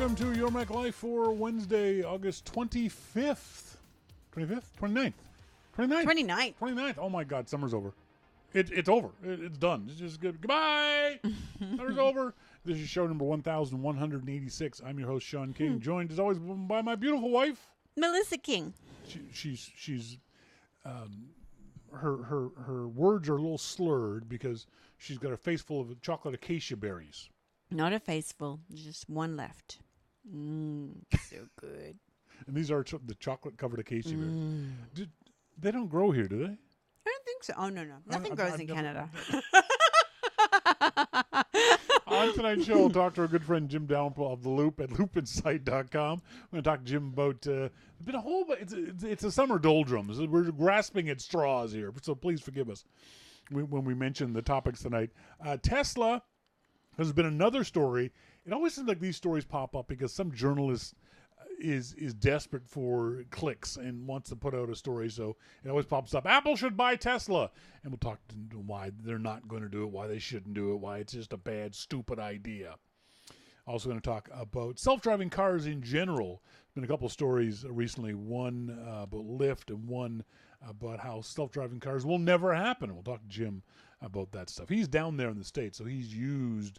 Welcome to Your Mac Life for Wednesday, August 25th. 25th? 29th? 29th? 29th. Oh my God, summer's over. It's over. It's done. It's just good. Goodbye. Summer's over. This is show number 1186. I'm your host, Shawn King, joined as always by my beautiful wife, Melissa King. She's her words are a little slurred because she's got a face full of chocolate acacia berries. Not a face full, just one left. So good. And these are the chocolate-covered acacia berries. They don't grow here, do they? I don't think so. Oh, no. Nothing grows in Canada. On tonight's show, we'll talk to our good friend Jim Dalrymple of The Loop at loopinsight.com. We're going to talk to Jim about it's a summer doldrums. We're grasping at straws here, so please forgive us when we mention the topics tonight. Tesla has been another story. It always seems like these stories pop up because some journalist is desperate for clicks and wants to put out a story, so it always pops up. Apple should buy Tesla, and we'll talk to why they're not going to do it, why they shouldn't do it, why it's just a bad, stupid idea. Also going to talk about self-driving cars in general. There's been a couple of stories recently, one about Lyft and one about how self-driving cars will never happen. We'll talk to Jim about that stuff. He's down there in the States, so he's used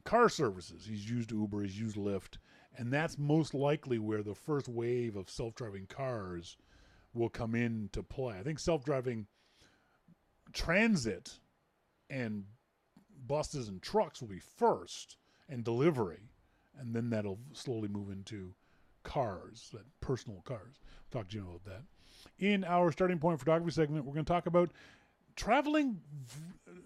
car services. He's used Uber, he's used Lyft, and that's most likely where the first wave of self-driving cars will come into play. I think self-driving transit and buses and trucks will be first, and delivery, and then that'll slowly move into cars, that personal cars. We'll talk to Jim about that. In our starting point photography segment, we're going to talk about traveling,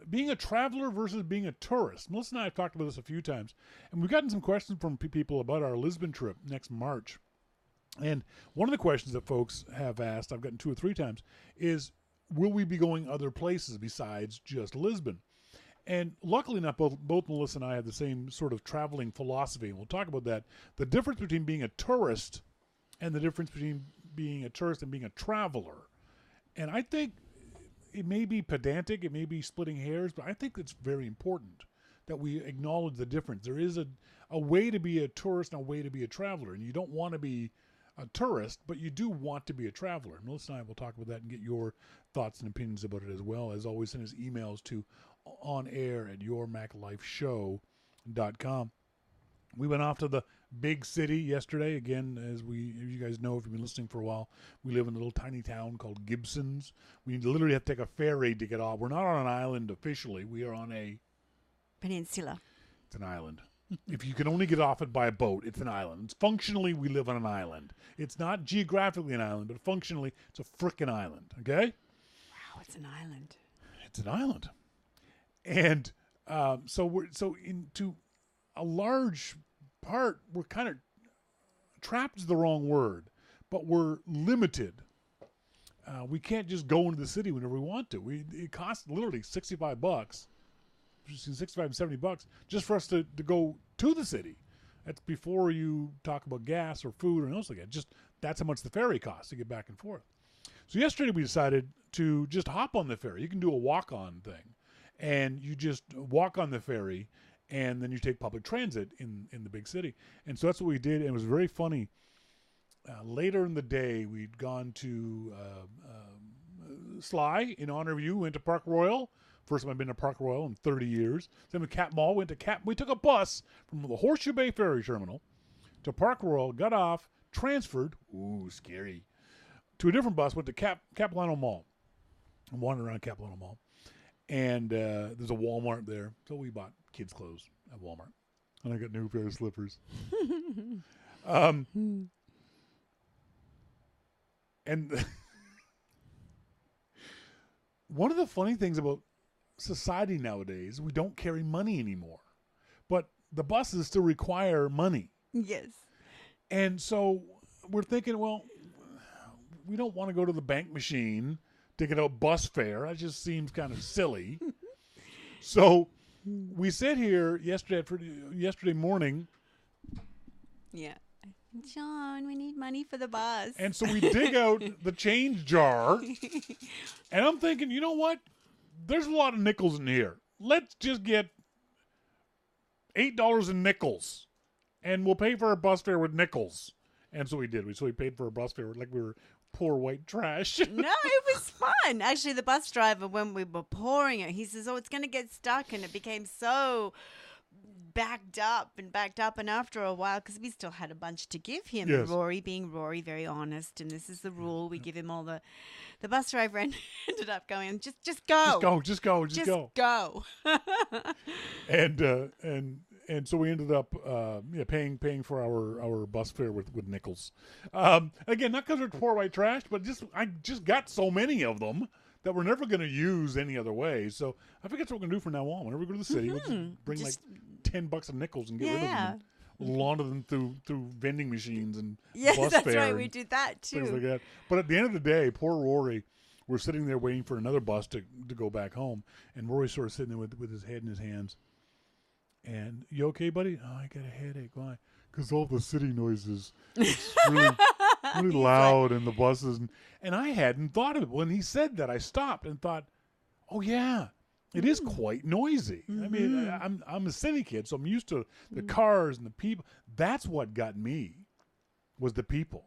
being a traveler versus being a tourist. Melissa and I have talked about this a few times, and we've gotten some questions from people about our Lisbon trip next March. And one of the questions that folks have asked, I've gotten 2 or 3 times, is will we be going other places besides just Lisbon? And luckily enough, both Melissa and I have the same sort of traveling philosophy, and we'll talk about that. The difference between being a tourist and the difference between being a tourist and being a traveler. And I think it may be pedantic, it may be splitting hairs, but I think it's very important that we acknowledge the difference. There is a way to be a tourist and a way to be a traveler, and you don't want to be a tourist, but you do want to be a traveler. Melissa and I will talk about that and get your thoughts and opinions about it as well. As always, send us emails to onair@yourmaclifeshow.com. We went off to the big city yesterday. Again, as you guys know, if you've been listening for a while, we live in a little tiny town called Gibsons. We literally have to take a ferry to get off. We're not on an island officially. We are on a peninsula. It's an island. If you can only get off it by a boat, it's an island. Functionally, we live on an island. It's not geographically an island, but functionally, it's a frickin' island. Okay? Wow, it's an island. It's an island. And so into a large part, we're kind of trapped is the wrong word, but we're limited. We can't just go into the city whenever we want to. It costs literally $65, between $65 and $70 just for us to go to the city. That's before you talk about gas or food or anything else like that. Just that's how much the ferry costs to get back and forth. So yesterday we decided to just hop on the ferry. You can do a walk-on thing, and you just walk on the ferry, and then you take public transit in the big city. And so that's what we did, and it was very funny. Later in the day, we'd gone to Sly in honor of you, went to Park Royal. First time I've been to Park Royal in 30 years. Then with Cap Mall, we took a bus from the Horseshoe Bay Ferry Terminal to Park Royal, got off, transferred, ooh, scary, to a different bus, went to Capilano Mall, and wandered around Capilano Mall. And there's a Walmart there, so we bought kids' clothes at Walmart. And I got a new pair of slippers. And one of the funny things about society nowadays, we don't carry money anymore. But the buses still require money. Yes. And so we're thinking, well, we don't want to go to the bank machine to get a bus fare. That just seems kind of silly. So we sit here yesterday morning. Yeah. John, we need money for the bus. And so we dig out the change jar. And I'm thinking, you know what? There's a lot of nickels in here. Let's just get $8 in nickels. and we'll pay for our bus fare with nickels. And so we did. So we paid for our bus fare like we were poor white trash. No, it was fun. Actually, the bus driver, when we were pouring it, he says, "Oh, it's going to get stuck," and it became so backed up. And after a while, because we still had a bunch to give him, Yes. Rory, being Rory, very honest, and this is the rule, we give him all the bus driver ended up going, just go. Just go. Go. And so we ended up paying for our bus fare with nickels. Again, not because we're poor white trash, but I just got so many of them that we're never going to use any other way. So I think that's what we're going to do from now on. Whenever we go to the city, we'll just bring like $10 of nickels and get rid of them. And launder them through vending machines and bus that's fare right. We did that too. Things like that. But at the end of the day, poor Rory, we're sitting there waiting for another bus to go back home, and Rory's sort of sitting there with his head in his hands. And, you okay, buddy? Oh, I got a headache. Why? Because all the city noises. It's really loud in the buses. And I hadn't thought of it. When he said that, I stopped and thought, oh, yeah, it is quite noisy. I mean, I'm a city kid, so I'm used to the cars and the people. That's what got me, was the people.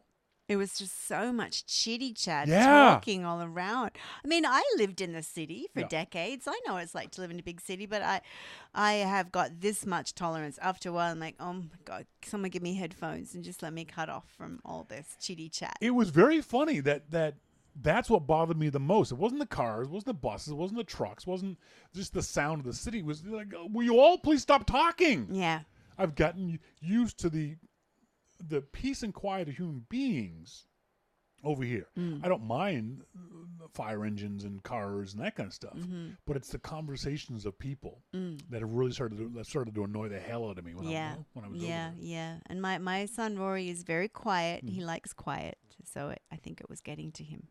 It was just so much chitty chat, Yeah. talking all around. I mean, I lived in the city for decades. I know what it's like to live in a big city, but I have got this much tolerance. After a while, I'm like, oh my God, someone give me headphones and just let me cut off from all this chitty chat. It was very funny that's what bothered me the most. It wasn't the cars, it wasn't the buses, it wasn't the trucks, it wasn't just the sound of the city. It was like, will you all please stop talking? Yeah. I've gotten used to the peace and quiet of human beings over here. I don't mind fire engines and cars and that kind of stuff, but it's the conversations of people that have really started to annoy the hell out of me when I was over there. Yeah. And my son Rory is very quiet. He likes quiet, so I think it was getting to him.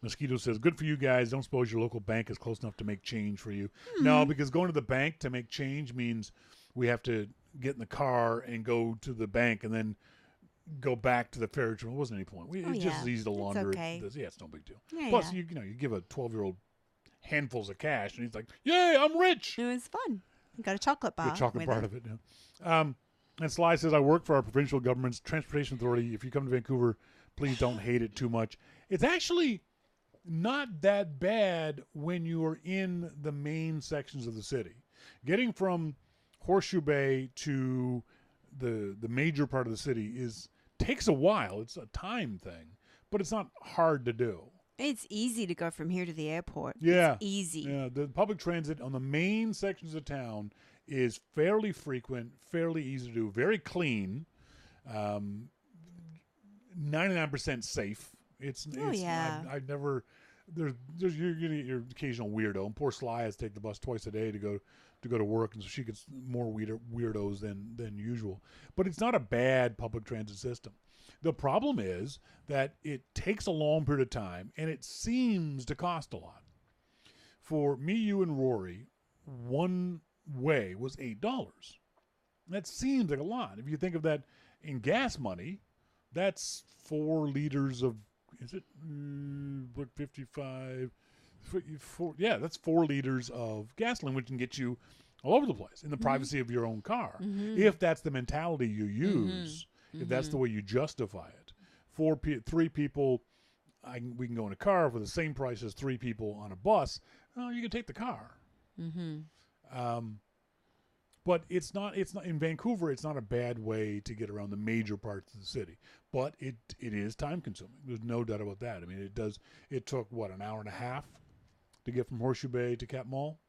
Mosquito says, good for you guys. Don't suppose your local bank is close enough to make change for you. No, because going to the bank to make change means we have to get in the car and go to the bank and then go back to the ferry terminal. It wasn't any point. It's just as easy to launder it. Okay. It's no big deal. Plus, you give a 12-year-old handfuls of cash, and he's like, yay, I'm rich. It was fun. You got a chocolate bar. The chocolate part of it, yeah. And Sly says, I work for our provincial government's transportation authority. If you come to Vancouver, please don't hate it too much. It's actually not that bad when you are in the main sections of the city. Getting from Horseshoe Bay to the major part of the city takes a while. It's a time thing, but it's not hard to do. It's easy to go from here to the airport. Yeah. It's easy. Yeah, the public transit on the main sections of town is fairly frequent, fairly easy to do, very clean, 99% safe. I've never. There's you're gonna get your occasional weirdo, and poor Sly has to take the bus twice a day to go to work, and so she gets more weirdos than usual. But it's not a bad public transit system. The problem is that it takes a long period of time, and it seems to cost a lot. For me, you, and Rory, one way was $8. That seems like a lot. If you think of that in gas money, that's 4 liters of, is it 55? That's 4 liters of gasoline, which can get you all over the place in the privacy of your own car. If that's the mentality you use, if that's the way you justify it. 3 people, we can go in a car for the same price as 3 people on a bus. Oh, you can take the car. But it's not in Vancouver. It's not a bad way to get around the major parts of the city, but it is time consuming. There's no doubt about that. I mean, it took an hour and a half to get from Horseshoe Bay to Cap Mall.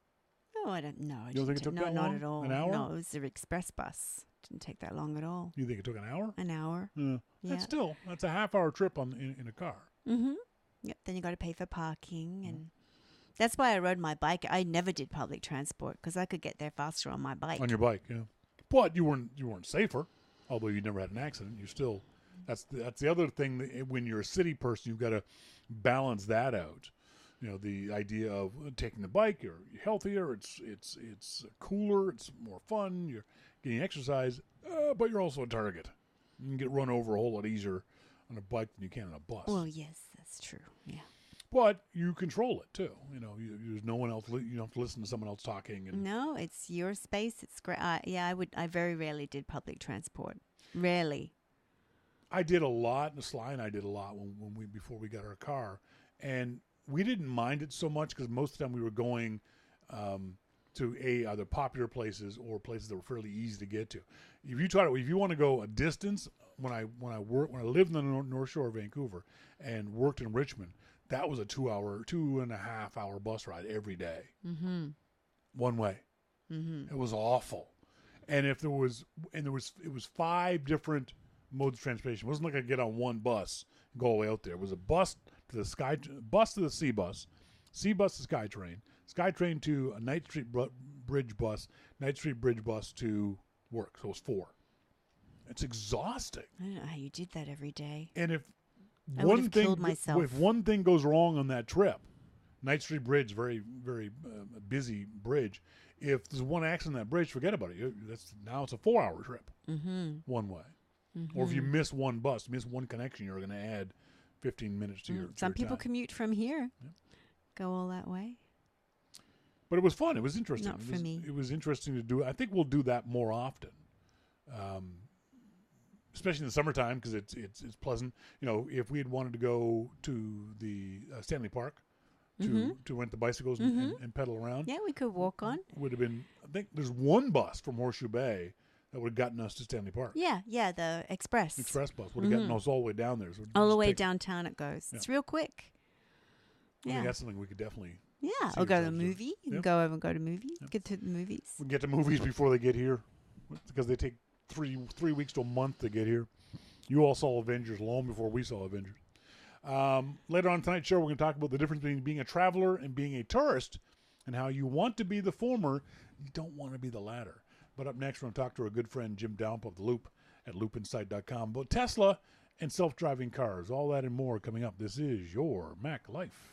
No, I don't know. You don't think it took that long? Not at all. An hour? No, it was the express bus. Didn't take that long at all. You think it took an hour? An hour. Yeah. That's a half-hour trip in a car. Yep. Then you got to pay for parking, and that's why I rode my bike. I never did public transport because I could get there faster on my bike. On your bike, yeah. But you weren't safer, although you never had an accident. You still, that's the other thing. That when you're a city person, you've got to balance that out. You know, the idea of taking the bike, you're healthier, it's cooler, it's more fun, you're getting exercise, but you're also a target. You can get run over a whole lot easier on a bike than you can on a bus. Well, yes, that's true. Yeah. But you control it too. You know, there's no one else. You don't have to listen to someone else talking. No, it's your space. It's great. I very rarely did public transport. Rarely. I did a lot, and Sly and I did a lot before we got our car, and we didn't mind it so much because most of the time we were going to either popular places or places that were fairly easy to get to. If you want to go a distance, when I lived in the North Shore of Vancouver and worked in Richmond, that was a 2.5 hour bus ride every day, one way. It was awful, and it was 5 different modes of transportation. It wasn't like I get on one bus and go all the way out there. It was a bus to the bus to the C bus to SkyTrain, SkyTrain to a Knight Street Bridge bus, Knight Street Bridge bus to work. So it was 4. It's exhausting. I don't know how you did that every day. And if I would have killed myself. If one thing goes wrong on that trip, Knight Street Bridge, very, very busy bridge. If there's one accident on that bridge, forget about it. Now it's a 4-hour trip, one way. Or if you miss one bus, miss one connection, you're going to add 15 minutes to your Some people time. commute from here, go all that way. But it was fun. It was interesting. Not for me. It was interesting to do. I think we'll do that more often, especially in the summertime because it's pleasant. You know, if we had wanted to go to the Stanley Park to rent the bicycles and pedal around, Yeah, we could walk on. would have been. I think there's one bus from Horseshoe Bay that would have gotten us to Stanley Park. Yeah, the express. Express bus would have gotten us all the way down there. So all the way downtown it goes. Yeah. It's real quick. I think that's something we could definitely. Yeah, see or go to the ourselves doing. movie. You Yeah. can go over and go to movies. Get to the movies. We can get to movies before they get here because they take 3 weeks to a month to get here. You all saw Avengers long before we saw Avengers. Later on tonight's show, we're going to talk about the difference between being a traveler and being a tourist and how you want to be the former, you don't want to be the latter. But up next, we're going to talk to our good friend Jim Dalrymple of The Loop at loopinsight.com about Tesla and self-driving cars. All that and more coming up. This is your Mac Life.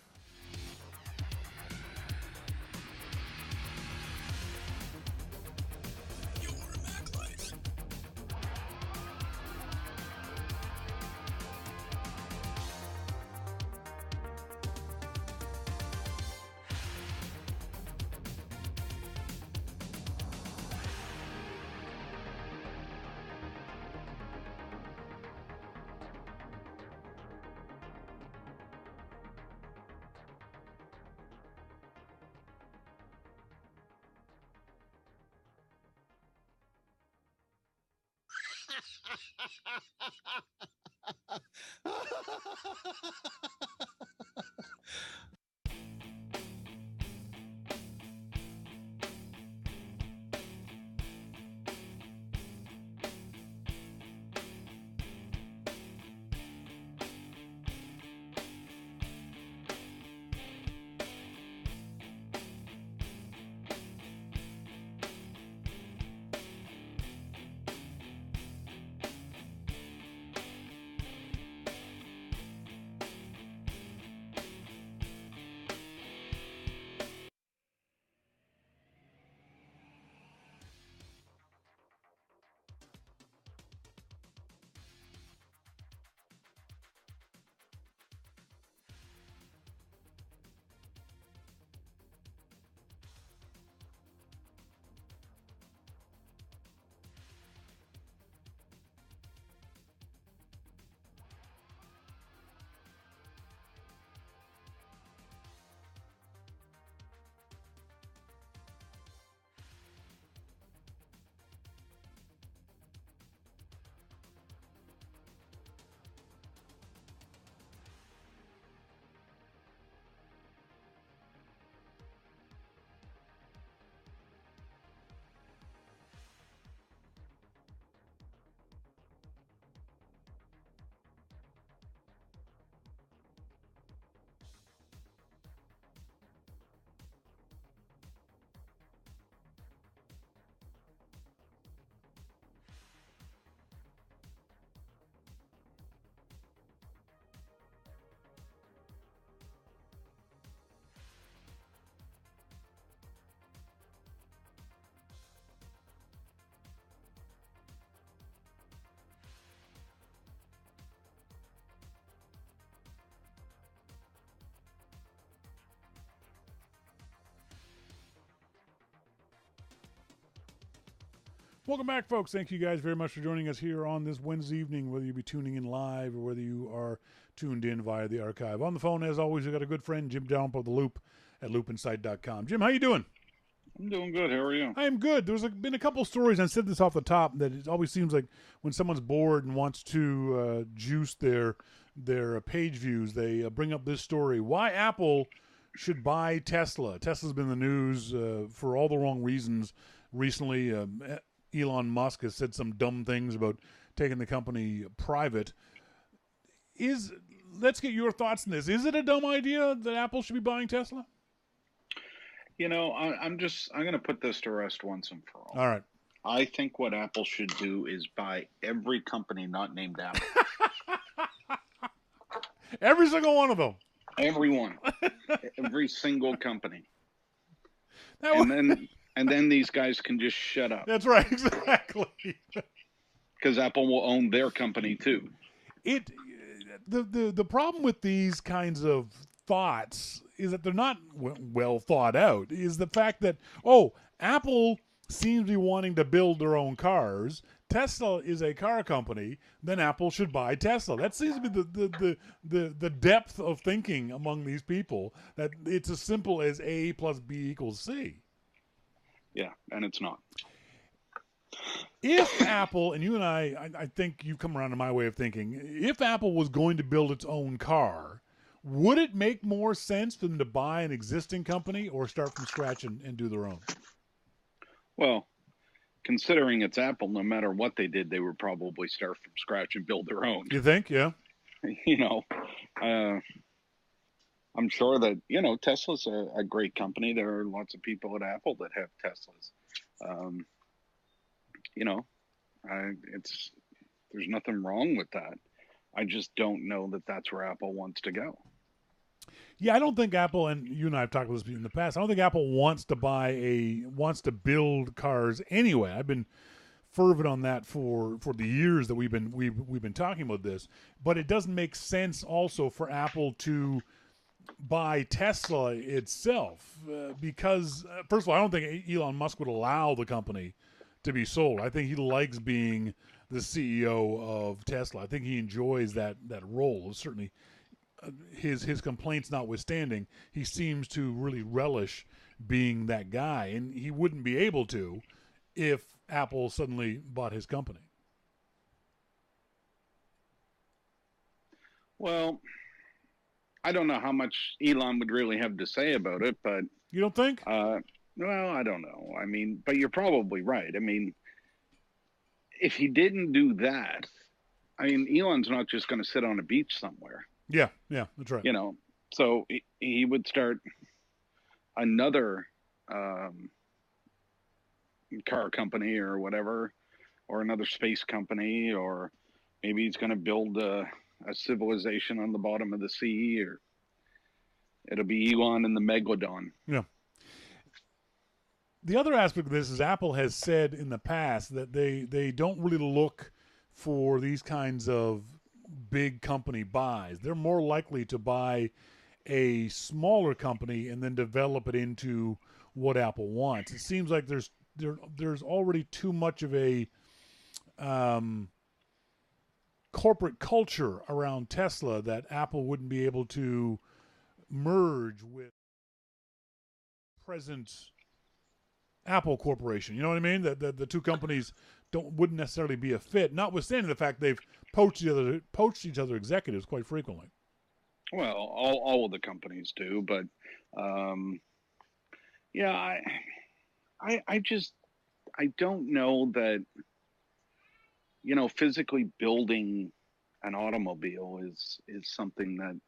Welcome back, folks. Thank you guys very much for joining us here on this Wednesday evening, whether you be tuning in live or whether you are tuned in via the archive. On the phone, as always, we've got a good friend, Jim Dalrymple of The Loop at loopinsight.com. Jim, how you doing? I'm doing good. How are you? I am good. There's been a couple stories, and I said this off the top, that it always seems like when someone's bored and wants to juice their page views, they bring up this story. Why Apple should buy Tesla. Tesla's been in the news for all the wrong reasons recently. Elon Musk has said some dumb things about taking the company private. Let's get your thoughts on this. Is it a dumb idea that Apple should be buying Tesla? You know, I'm going to put this to rest once and for all. All right. I think what Apple should do is buy every company not named Apple. Every single one of them. Every one. Every single company. And then these guys can just shut up. That's right, exactly. Because Apple will own their company too. The problem with these kinds of thoughts is that they're not well thought out. Is the fact that Apple seems to be wanting to build their own cars. Tesla is a car company. Then Apple should buy Tesla. That seems to be the depth of thinking among these people. That it's as simple as A plus B equals C. Yeah, and it's not. If Apple, and you and I think you've come around to my way of thinking, if Apple was going to build its own car, would it make more sense for them to buy an existing company or start from scratch and do their own? Well, considering it's Apple, no matter what they did, they would probably start from scratch and build their own. You think? Yeah. You know, I'm sure that, Tesla's a great company. There are lots of people at Apple that have Teslas. There's nothing wrong with that. I just don't know that that's where Apple wants to go. Yeah, I don't think Apple, and you and I have talked about this in the past, I don't think Apple wants to build cars anyway. I've been fervent on that for the years that we've been talking about this. But it doesn't make sense also for Apple to buy Tesla itself because, first of all, I don't think Elon Musk would allow the company to be sold. I think he likes being the CEO of Tesla. I think he enjoys that role. Certainly, his complaints notwithstanding, he seems to really relish being that guy, and he wouldn't be able to if Apple suddenly bought his company. Well, I don't know how much Elon would really have to say about it, but... You don't think? Well, I don't know. I mean, but you're probably right. I mean, if he didn't do that, I mean, Elon's not just going to sit on a beach somewhere. Yeah, that's right. So he would start another car company or whatever, or another space company, or maybe he's going to build a civilization on the bottom of the sea, or it'll be Elon and the Megalodon. Yeah. The other aspect of this is Apple has said in the past that they don't really look for these kinds of big company buys. They're more likely to buy a smaller company and then develop it into what Apple wants. It seems like there's already too much of a corporate culture around Tesla that Apple wouldn't be able to merge with present Apple Corporation. You know what I mean? That the two companies wouldn't necessarily be a fit, notwithstanding the fact they've poached each other executives quite frequently. Well, all of the companies do, but yeah, I don't know that, physically building an automobile is something that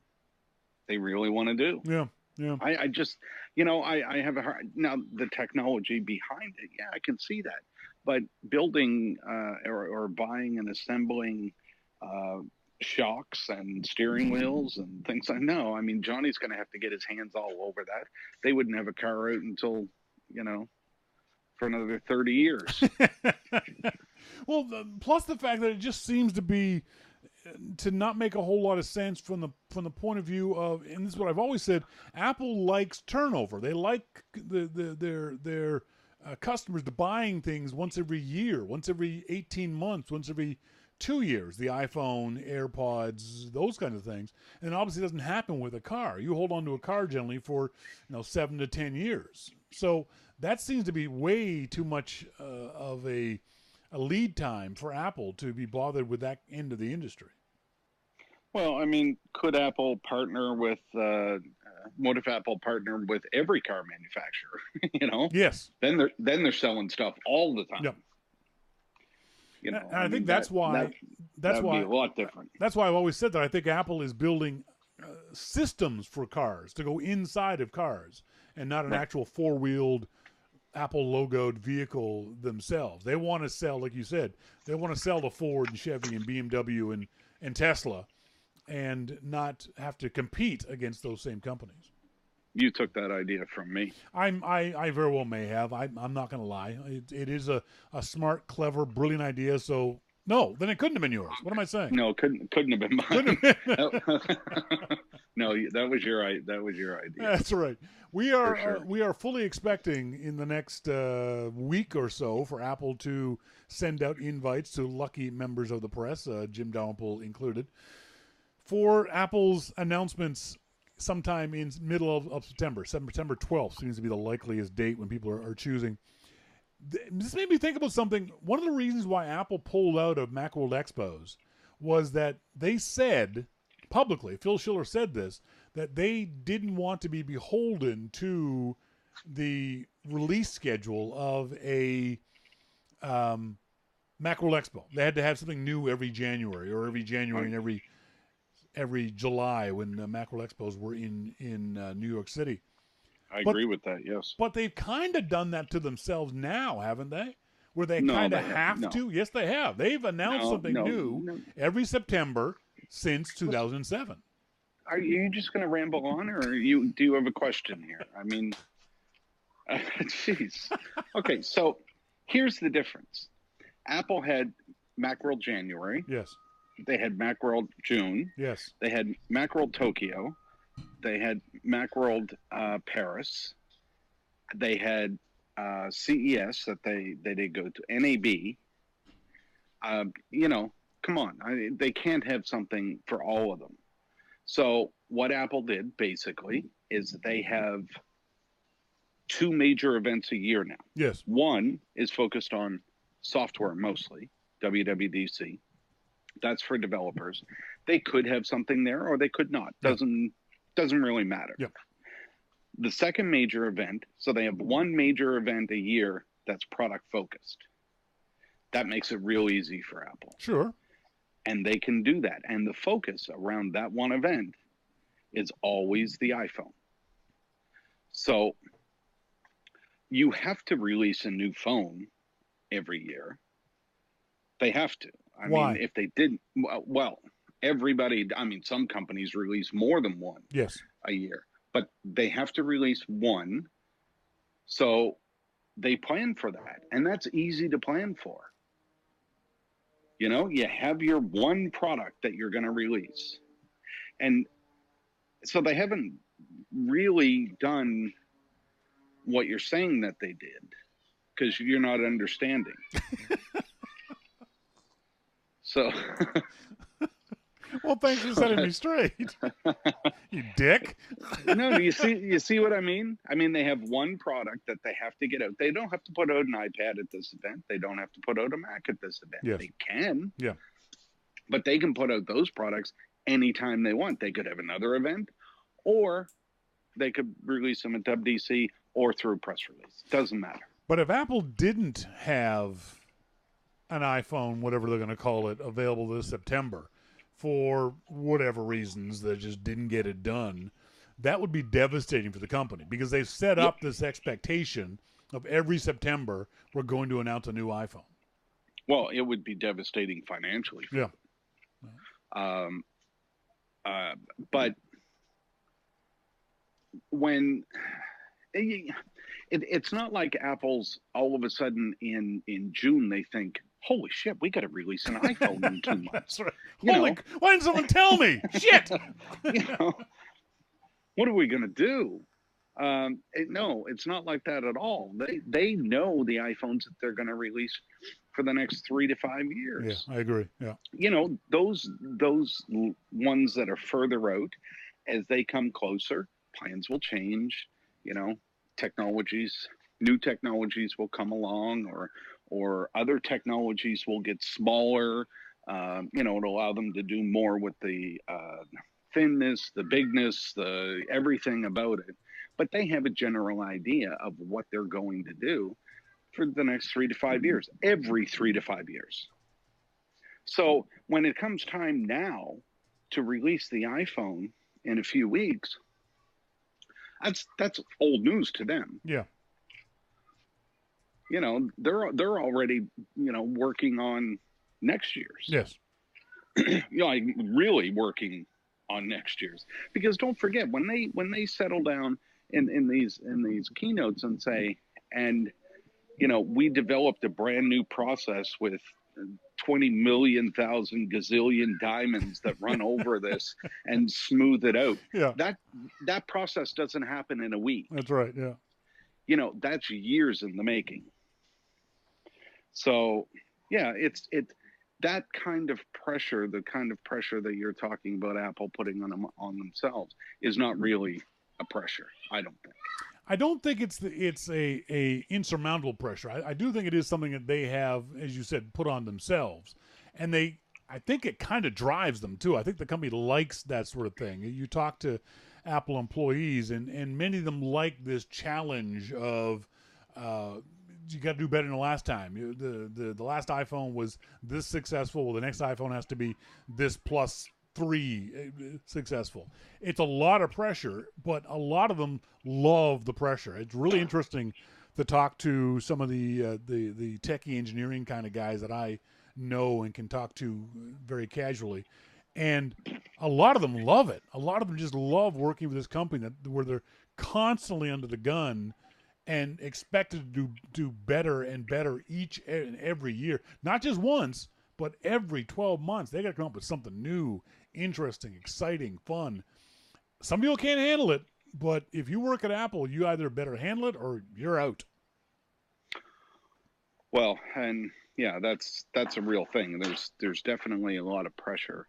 they really want to do. Yeah. Yeah. I just, I have a hard, now the technology behind it. Yeah, I can see that. But building or buying and assembling shocks and steering wheels and things like no. I mean, Johnny's going to have to get his hands all over that. They wouldn't have a car out until, for another 30 years. Well, plus the fact that it just seems to not make a whole lot of sense from the point of view of, and this is what I've always said, Apple likes turnover. They like their customers to buying things once every year, once every 18 months, once every 2 years. The iPhone, AirPods, those kinds of things. And it obviously doesn't happen with a car. You hold on to a car generally for 7 to 10 years. So that seems to be way too much of a lead time for Apple to be bothered with that end of the industry. Well, I mean, could Apple partner with? What if Apple partnered with every car manufacturer? Yes. Then they're selling stuff all the time. Yep. And I think that's why that would be a lot different. That's why I've always said that I think Apple is building systems for cars to go inside of cars and not an actual four-wheeled Apple logoed vehicle themselves. They want to sell, like you said, they want to sell to Ford and Chevy and BMW and Tesla, and not have to compete against those same companies. You took that idea from me. I very well may have. I'm not going to lie. It is a smart, clever, brilliant idea. So no, then it couldn't have been yours. What am I saying? No, couldn't have been mine. No, that was your idea. That's right. We are fully expecting in the next week or so for Apple to send out invites to lucky members of the press, Jim Dalrymple included, for Apple's announcements sometime in middle of September. September 12th seems to be the likeliest date when people are choosing. This made me think about something. One of the reasons why Apple pulled out of Macworld Expos was that they said publicly, Phil Schiller said this, that they didn't want to be beholden to the release schedule of a Macworld Expo. They had to have something new every January, or every January and every July when Macworld Expos were in New York City. I agree with that, yes. But they've kind of done that to themselves now, haven't they? Where they kind of have to? Yes, they have. They've announced something new every September since 2007. Are you just going to ramble on, or do you have a question here? I mean, jeez. Okay, so here's the difference. Apple had Macworld January. Yes. They had Macworld June. Yes. They had Macworld Tokyo. They had Macworld Paris. They had CES that they did go to. NAB. Come on. They can't have something for all of them. So what Apple did basically is they have 2 major events a year now. Yes. One is focused on software mostly, WWDC. That's for developers. They could have something there or they could not. Doesn't really matter. Yep. The second major event, so they have 1 major event a year that's product focused. That makes it real easy for Apple. Sure. And they can do that. And the focus around that one event is always the iPhone. So you have to release a new phone every year. They have to. Why? I mean, if they didn't, well, everybody, I mean, some companies release more than one a year, but they have to release one. So they plan for that. And that's easy to plan for. You have your one product that you're going to release. And so they haven't really done what you're saying that they did, because you're not understanding. So, well, thanks for setting me straight, you dick. No, you see what I mean? I mean, they have one product that they have to get out. They don't have to put out an iPad at this event. They don't have to put out a Mac at this event. Yes. They can. Yeah. But they can put out those products anytime they want. They could have another event, or they could release them at WDC or through a press release. Doesn't matter. But if Apple didn't have an iPhone, whatever they're going to call it, available this September for whatever reasons that just didn't get it done, that would be devastating for the company, because they've set up this expectation of every September we're going to announce a new iPhone. Well, it would be devastating financially. Yeah. But when it's not like Apple's all of a sudden in June they think, holy shit, we got to release an iPhone in 2 months. That's right. Why didn't someone tell me? Shit. What are we going to do? No, it's not like that at all. They know the iPhones that they're going to release for the next 3 to 5 Yeah, years. I agree. Yeah. You know, those ones that are further out, as they come closer, plans will change. You know, technologies, new technologies will come along, or other technologies will get smaller. You know, to allow them to do more with the thinness, the bigness, the everything about it. But they have a general idea of what they're going to do for the next 3 to 5 years, every 3 to 5 years. So when it comes time now to release the iPhone in a few weeks, that's old news to them. Yeah. You know, they're already, you know, working on next year's. Yes. You know, like really working on next year's, because don't forget when they settle down in these keynotes and say, and you know, we developed a brand new process with 20 million thousand gazillion diamonds that run over this and smooth it out. Yeah. That process doesn't happen in a week. That's right. Yeah. You know, that's years in the making. So yeah, it's that kind of pressure, the kind of pressure that you're talking about Apple putting on themselves, is not really a pressure, I don't think. I don't think it's a insurmountable pressure. I do think it is something that they have, as you said, put on themselves, and I think it kind of drives them too. I think the company likes that sort of thing. You talk to Apple employees, and many of them like this challenge of you got to do better than the last time. The last iPhone was this successful. Well, the next iPhone has to be this plus 3 successful. It's a lot of pressure, but a lot of them love the pressure. It's really interesting to talk to some of the techie engineering kind of guys that I know and can talk to very casually, and a lot of them love it. A lot of them just love working with this company where they're constantly under the gun and expected to do better and better each and every year, not just once, but every 12 months. They got to come up with something new, interesting, exciting, fun. Some people can't handle it, but if you work at Apple, you either better handle it or you're out. Well, and yeah, that's a real thing. There's definitely a lot of pressure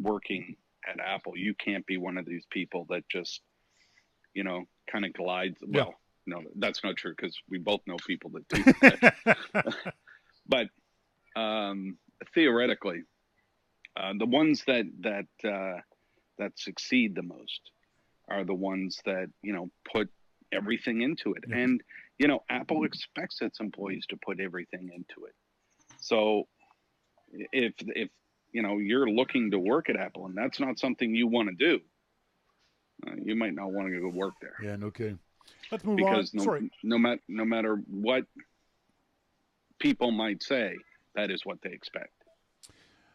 working at Apple. You can't be one of these people that just, you know, kind of glides. Yeah. Well, no, that's not true, because we both know people that do that. But theoretically, the ones that succeed the most are the ones that, you know, put everything into it. Yeah. And you know, Apple expects its employees to put everything into it. So if you know, you're looking to work at Apple and that's not something you want to do, you might not want to go work there. Yeah, no kidding. Let's move because on. No matter what people might say, that is what they expect.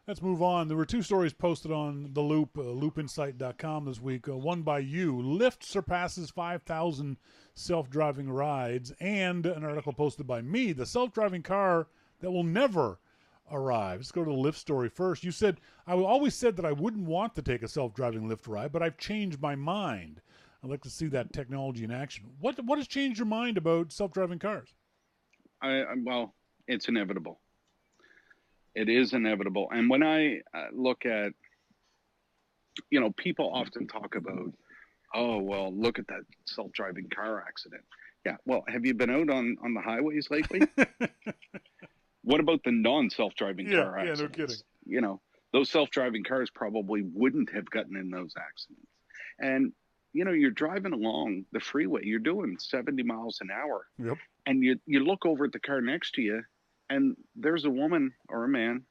Let's move on. There were 2 stories posted on The Loop, loopinsight.com this week. One by you. Lyft surpasses 5,000 self-driving rides. And an article posted by me, the self-driving car that will never arrive. Let's go to the Lyft story first. You said, I always said that I wouldn't want to take a self-driving Lyft ride, but I've changed my mind. I'd like to see that technology in action. What has changed your mind about self-driving cars? Well, it's inevitable. It is inevitable. And when I look at, you know, people often talk about, oh, well, look at that self-driving car accident. Yeah, well, have you been out on the highways lately? What about the non-self-driving car accidents? Yeah, no kidding. You know, those self-driving cars probably wouldn't have gotten in those accidents. And, you know, you're driving along the freeway, you're doing 70 miles an hour. Yep. And you look over at the car next to you, and there's a woman or a man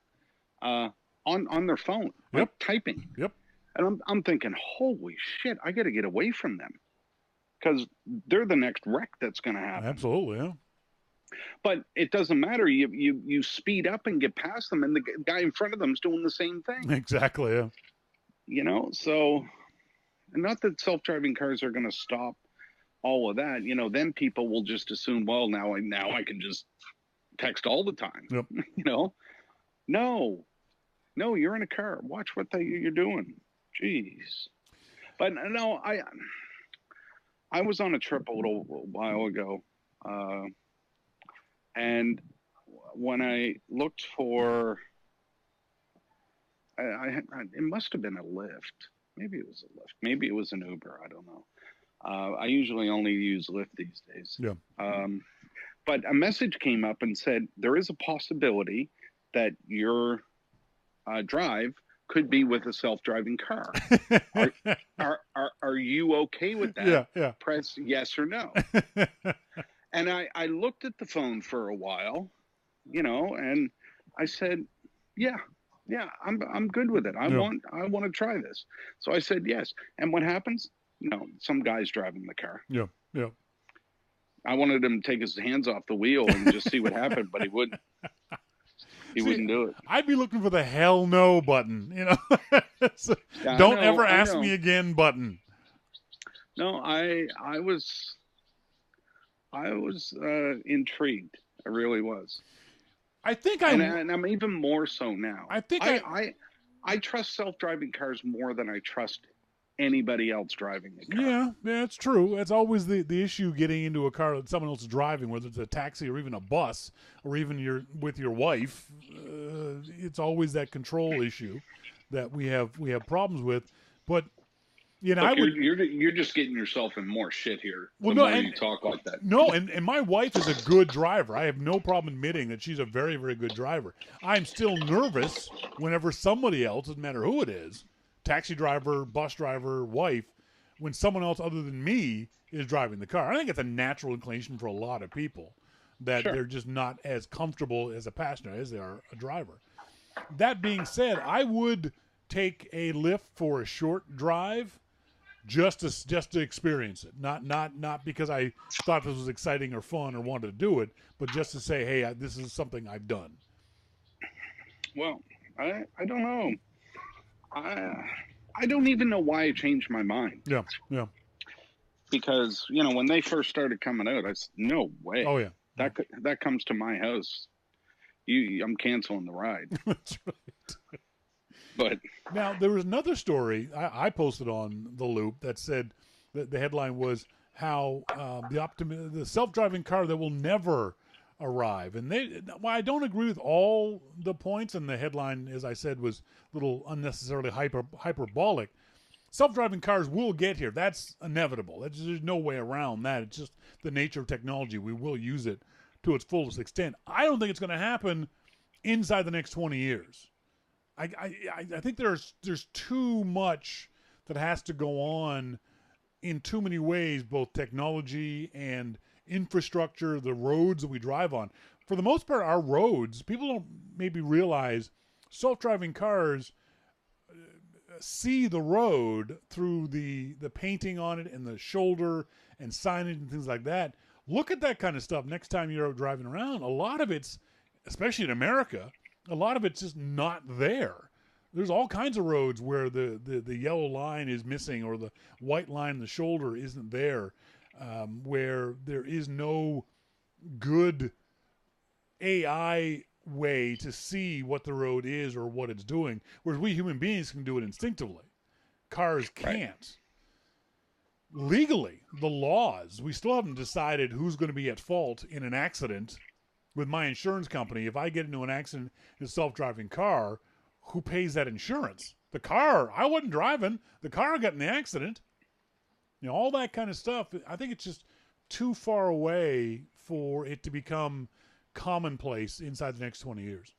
on their phone, like typing. Yep. And I'm thinking, holy shit, I got to get away from them, because they're the next wreck that's going to happen. Absolutely, yeah. But it doesn't matter. You speed up and get past them, and the guy in front of them is doing the same thing. Exactly, yeah. You know, so, and not that self-driving cars are going to stop all of that. You know, then people will just assume, well, now I can just text all the time. Yep. You know, no, you're in a car. Watch what you're doing. Jeez. But no, I was on a trip a little while ago, and when I looked for, it must have been a Lyft. Maybe it was a Lyft. Maybe it was an Uber. I don't know. I usually only use Lyft these days. Yeah. But a message came up and said there is a possibility that your drive could be with a self-driving car. Are you okay with that? Yeah, yeah. Press yes or no. And I looked at the phone for a while, and I said, yeah, I'm good with it. I want to try this. So I said yes. And what happens? Some guy's driving the car. Yeah, yeah. I wanted him to take his hands off the wheel and just see what happened, but he wouldn't. He wouldn't do it. I'd be looking for the hell no button, So, don't ever ask me again button. No, I was intrigued. I really was. I think and I'm even more so now. I think I trust self-driving cars more than I trust anybody else driving the car. Yeah, it's true. It's always the issue getting into a car that someone else is driving, whether it's a taxi or even a bus or even you're with your wife. It's always that control issue that we have problems with. But Look, you're just getting yourself in more shit here. Well, the more you talk like that. No, and my wife is a good driver. I have no problem admitting that she's a very, very good driver. I'm still nervous whenever somebody else, doesn't matter who it is, taxi driver, bus driver, wife, when someone else other than me is driving the car. I think it's a natural inclination for a lot of people that they're just not as comfortable as a passenger as they are a driver. That being said, I would take a Lyft for a short drive just to experience it. Not because I thought this was exciting or fun or wanted to do it, but just to say, hey, this is something I've done. Well, I don't know. I don't even know why I changed my mind. Yeah. Because, when they first started coming out, I said, no way. Oh, yeah. That comes to my house. I'm canceling the ride. That's right. But now there was another story I posted on the Loop that said that the headline was how the self-driving car that will never arrive, and I don't agree with all the points, and the headline, as I said, was a little unnecessarily hyperbolic. Self-driving cars will get here. That's inevitable. There's no way around that. It's just the nature of technology. We will use it to its fullest extent. I don't think it's going to happen inside the next 20 years. I think there's too much that has to go on in too many ways, both technology and infrastructure, the roads that we drive on. For the most part, our roads, people don't maybe realize self-driving cars see the road through the painting on it and the shoulder and signage and things like that. Look at that kind of stuff next time you're out driving around. A lot of it's, especially in America, a lot of it's just not there. There's all kinds of roads where the yellow line is missing or the white line in the shoulder isn't there, where there is no good AI way to see what the road is or what it's doing, whereas we human beings can do it instinctively. Cars can't. Legally, the laws, we still haven't decided who's going to be at fault in an accident. With my insurance company, if I get into an accident in a self-driving car, who pays that insurance? The car. I wasn't driving. The car got in the accident. All that kind of stuff. I think it's just too far away for it to become commonplace inside the next 20 years.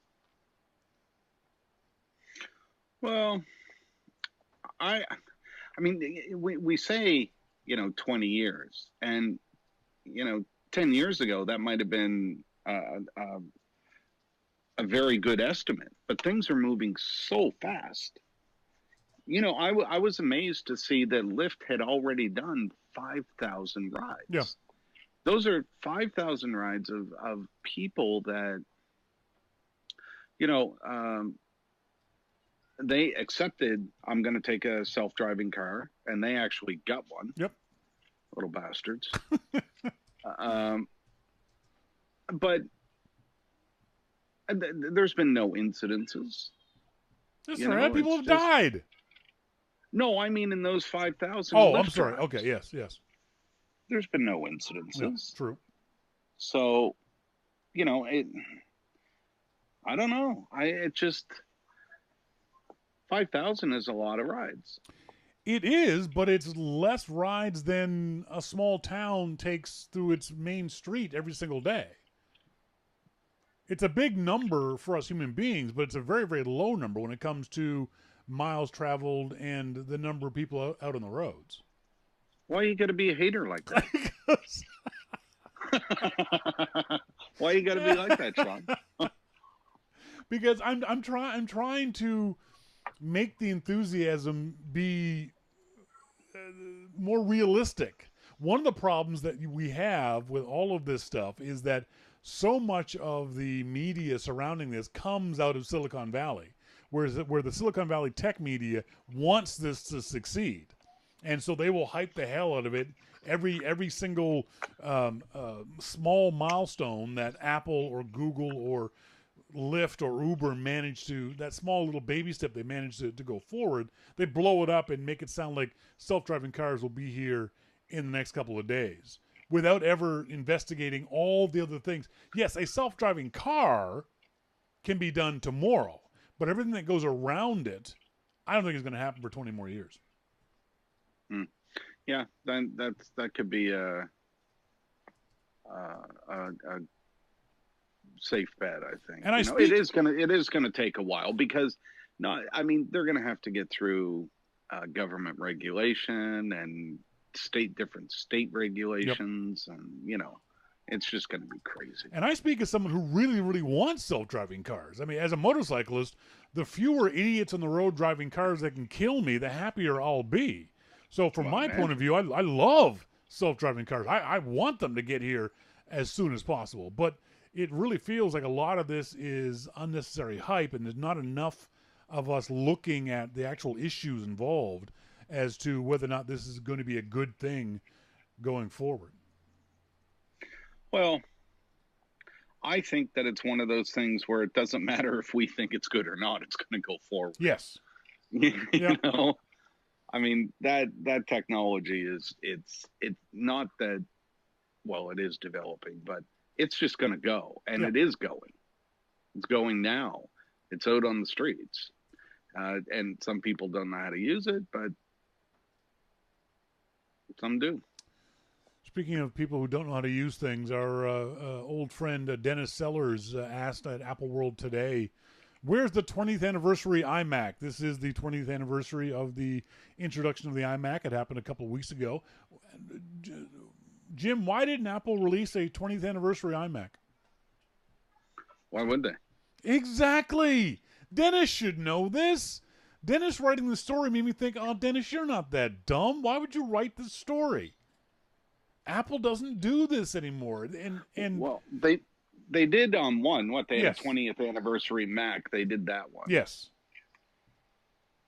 Well, I mean, we say, 20 years. And, 10 years ago, that might have been a very good estimate, but things are moving so fast. I was amazed to see that Lyft had already done 5,000 rides. Yeah. Those are 5,000 rides of people that, they accepted, I'm going to take a self-driving car, and they actually got one. Yep. Little bastards. But there's been no incidences. People have died. No, I mean in those 5,000. Oh, I'm sorry. Okay, yes. there's been no Yeah, incidences. true. So, I don't know. It just 5,000 is a lot of rides. It is, but it's less rides than a small town takes through its main street every single day. It's a big number for us human beings, but it's a very, very low number when it comes to miles traveled and the number of people out on the roads. Why you got to be a hater like that? Why you got to be like that, Shawn? Because I'm trying to make the enthusiasm be more realistic. One of the problems that we have with all of this stuff is that so much of the media surrounding this comes out of Silicon Valley, where the Silicon Valley tech media wants this to succeed, and so they will hype the hell out of it. Every single small milestone that Apple or Google or Lyft or Uber managed to, that small little baby step they managed to go forward, they blow it up and make it sound like self-driving cars will be here in the next couple of days without ever investigating all the other things. Yes, a self-driving car can be done tomorrow, but everything that goes around it, I don't think is going to happen for 20 more years. Yeah, then that could be a safe bet, I think. And it is gonna take a while because they're gonna have to get through government regulation and different state regulations, yep. And it's just gonna be crazy. And I speak as someone who really, really wants self-driving cars. I mean, as a motorcyclist, the fewer idiots on the road driving cars that can kill me, the happier I'll be. So from my point of view, I love self-driving cars. I want them to get here as soon as possible. But it really feels like a lot of this is unnecessary hype, and there's not enough of us looking at the actual issues involved as to whether or not this is going to be a good thing going forward. Well, I think that it's one of those things where it doesn't matter if we think it's good or not, it's going to go forward. Yes. you know? I mean, that technology it's not that, well, it is developing, but it's just going to go, and it is going. It's going now. It's out on the streets, and some people don't know how to use it, but some do. Speaking of people who don't know how to use things, our old friend Dennis Sellers asked at Apple World today, where's the 20th anniversary iMac? This is the 20th anniversary of the introduction of the iMac. It happened a couple of weeks ago. Jim, why didn't Apple release a 20th anniversary iMac? Why would they? Exactly. Dennis should know this. Dennis writing the story made me think, oh, Dennis, you're not that dumb. Why would you write this story? Apple doesn't do this anymore. And well, they did one. They had a 20th anniversary Mac. They did that one. Yes.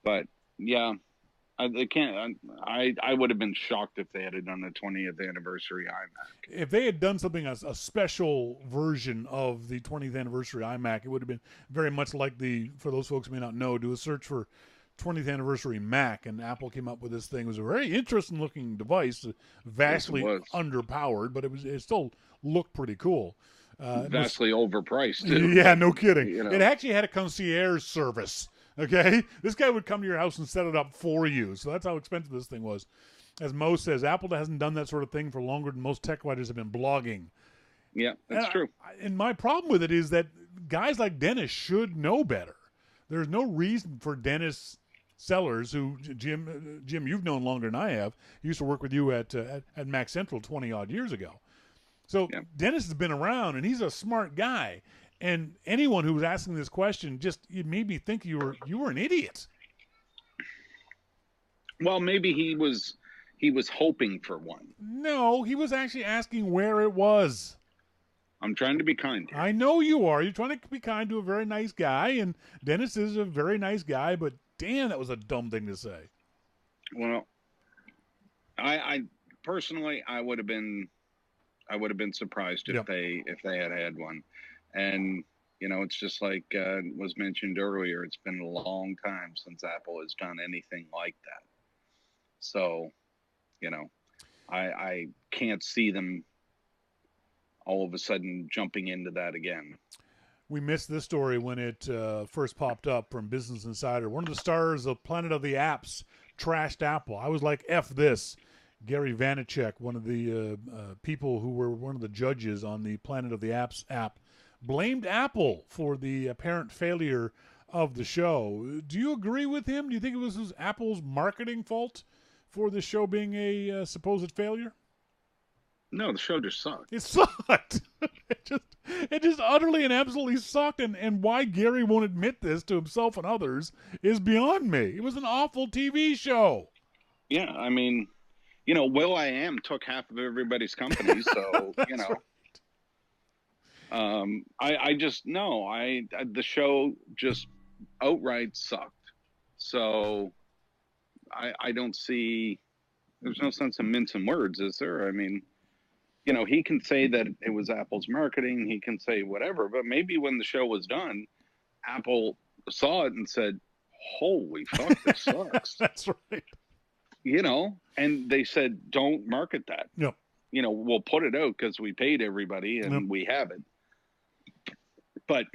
But yeah, they can't. I would have been shocked if they had done the 20th anniversary iMac. If they had done something a special version of the 20th anniversary iMac, it would have been very much like for those folks who may not know, do a search for 20th anniversary Mac, and Apple came up with this thing. It was a very interesting looking device, vastly underpowered, but it still looked pretty cool. Vastly overpriced too. Yeah, no kidding. It actually had a concierge service. Okay, this guy would come to your house and set it up for you. So that's how expensive this thing was. As Mo says, Apple hasn't done that sort of thing for longer than most tech writers have been blogging. Yeah, that's true. And my problem with it is that guys like Dennis should know better. There's no reason for Dennis Sellers, who Jim, you've known longer than I have. He used to work with you at Mac Central 20 odd years ago. So Dennis has been around, and he's a smart guy. And anyone who was asking this question it made me think you were an idiot. Well, maybe he was hoping for one. No, he was actually asking where it was. I'm trying to be kind here. I know you are. You're trying to be kind to a very nice guy, and Dennis is a very nice guy, but damn, that was a dumb thing to say. Well, I personally, I would have been surprised if they had one. And, it's just like was mentioned earlier, it's been a long time since Apple has done anything like that. So, I can't see them all of a sudden jumping into that again. We missed this story when it first popped up from Business Insider. One of the stars of Planet of the Apps trashed Apple. I was like, F this. Gary Vaynerchuk, one of the people who were one of the judges on the Planet of the Apps app, blamed Apple for the apparent failure of the show. Do you agree with him? Do you think it was Apple's marketing fault for the show being a supposed failure? No, the show just sucked. It sucked. It just utterly and absolutely sucked. And why Gary won't admit this to himself and others is beyond me. It was an awful TV show. Yeah, I mean, Will.i.am took half of everybody's company, so right. The show just outright sucked. So I don't see. There's no sense in mincing words, is there? I mean, he can say that it was Apple's marketing. He can say whatever, but maybe when the show was done, Apple saw it and said, "Holy fuck, this sucks." That's right. And they said, "Don't market that." Yep. We'll put it out because we paid everybody and we have it. But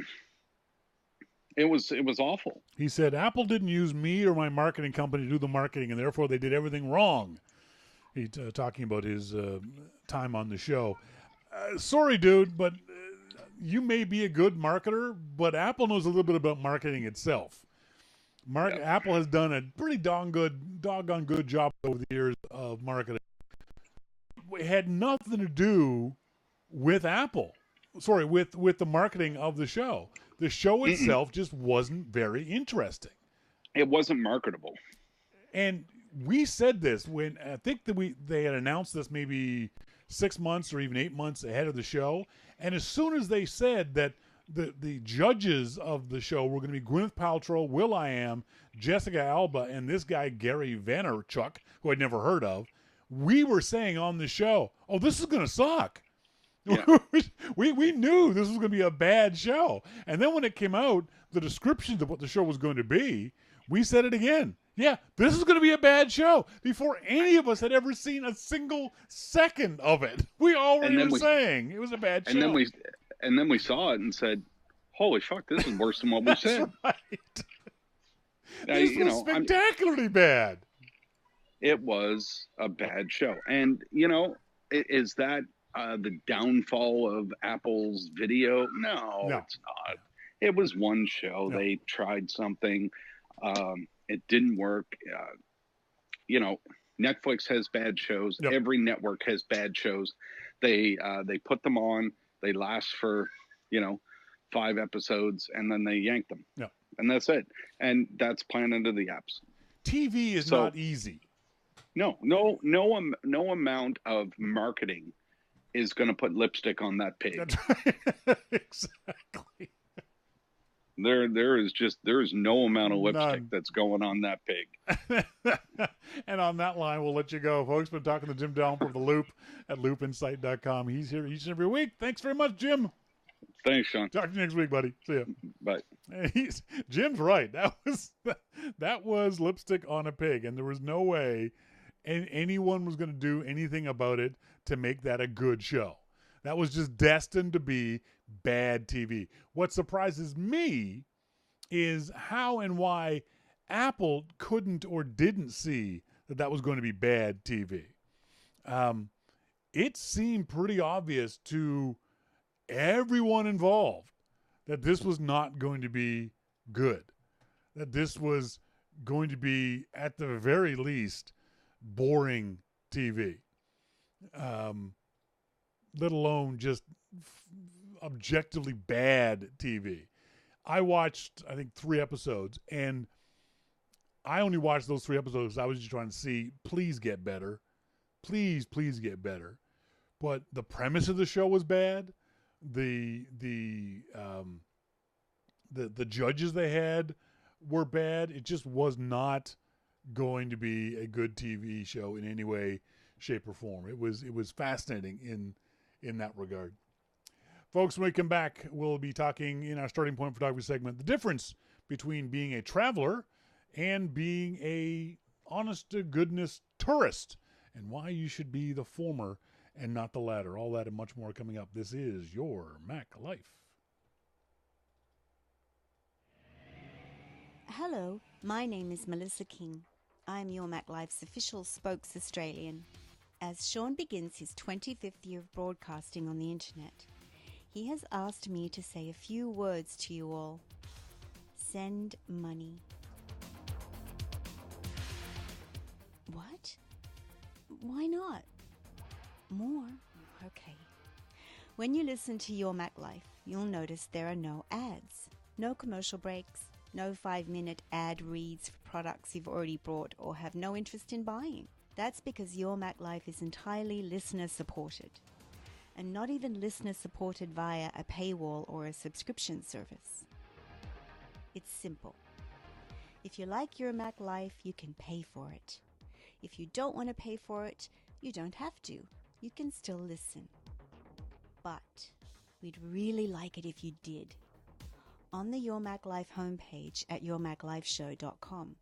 it was awful. He said, Apple didn't use me or my marketing company to do the marketing, and therefore they did everything wrong. He's talking about his time on the show. Sorry, dude, but you may be a good marketer, but Apple knows a little bit about marketing itself. Apple has done a pretty doggone good job over the years of marketing. It had nothing to do with Apple. Sorry, with the marketing of the show. The show itself just wasn't very interesting. It wasn't marketable. And we said this when I think that they had announced this maybe 6 months or even 8 months ahead of the show. And as soon as they said that the judges of the show were going to be Gwyneth Paltrow, Will.i.am, Jessica Alba, and this guy Gary Vaynerchuk, who I'd never heard of, we were saying on the show, "Oh, this is going to suck." Yeah. we knew this was going to be a bad show. And then when it came out, the descriptions of what the show was going to be, we said it again. Yeah, this is going to be a bad show. Before any of us had ever seen a single second of it, we already were saying it was a bad show. And then we saw it and said, "Holy fuck, this is worse than what we said." Right. This was spectacularly bad. It was a bad show. And, is that the downfall of Apple's video? No, it's not. It was one show. No. They tried something. It didn't work. Netflix has bad shows. Yep. Every network has bad shows. They put them on. They last for, 5 episodes, and then they yank them. Yep. And that's it. And that's Planet of the Apps. TV is not easy. No amount of marketing is going to put lipstick on that pig. That's right. Exactly. There is no amount of lipstick that's going on that pig. And on that line, we'll let you go, folks. Been talking to Jim Dalrymple of The Loop at loopinsight.com. He's here each and every week. Thanks very much, Jim. Thanks, Shawn. Talk to you next week, buddy. See ya. Bye. Jim's right. That was lipstick on a pig, and there was no way anyone was going to do anything about it to make that a good show. That was just destined to be bad TV. What surprises me is how and why Apple couldn't or didn't see that was going to be bad TV. It seemed pretty obvious to everyone involved that this was not going to be good, that this was going to be, at the very least, boring TV, let alone just objectively bad TV. I watched, I think, 3 episodes, and I only watched those 3 episodes. I was just trying to see, please get better. Please get better. But the premise of the show was bad. The judges they had were bad. It just was not going to be a good TV show in any way, shape, or form. It was fascinating in that regard. Folks, when we come back, we'll be talking in our starting point photography segment the difference between being a traveler and being a honest to goodness tourist, and why you should be the former and not the latter. All that and much more coming up. This is your Mac Life. Hello, my name is Melissa King. I'm your Mac Life's official spokes Australian. As Shawn begins his 25th year of broadcasting on the internet, he has asked me to say a few words to you all. Send money. What? Why not? More? Okay. When you listen to Your Mac Life, you'll notice there are no ads, no commercial breaks, no 5-minute ad reads for products you've already bought or have no interest in buying. That's because Your Mac Life is entirely listener supported, and not even listener supported via a paywall or a subscription service. It's simple. If you like Your Mac Life, you can pay for it. If you don't want to pay for it, you don't have to. You can still listen. But we'd really like it if you did. On the Your Mac Life homepage at yourmaclifeshow.com,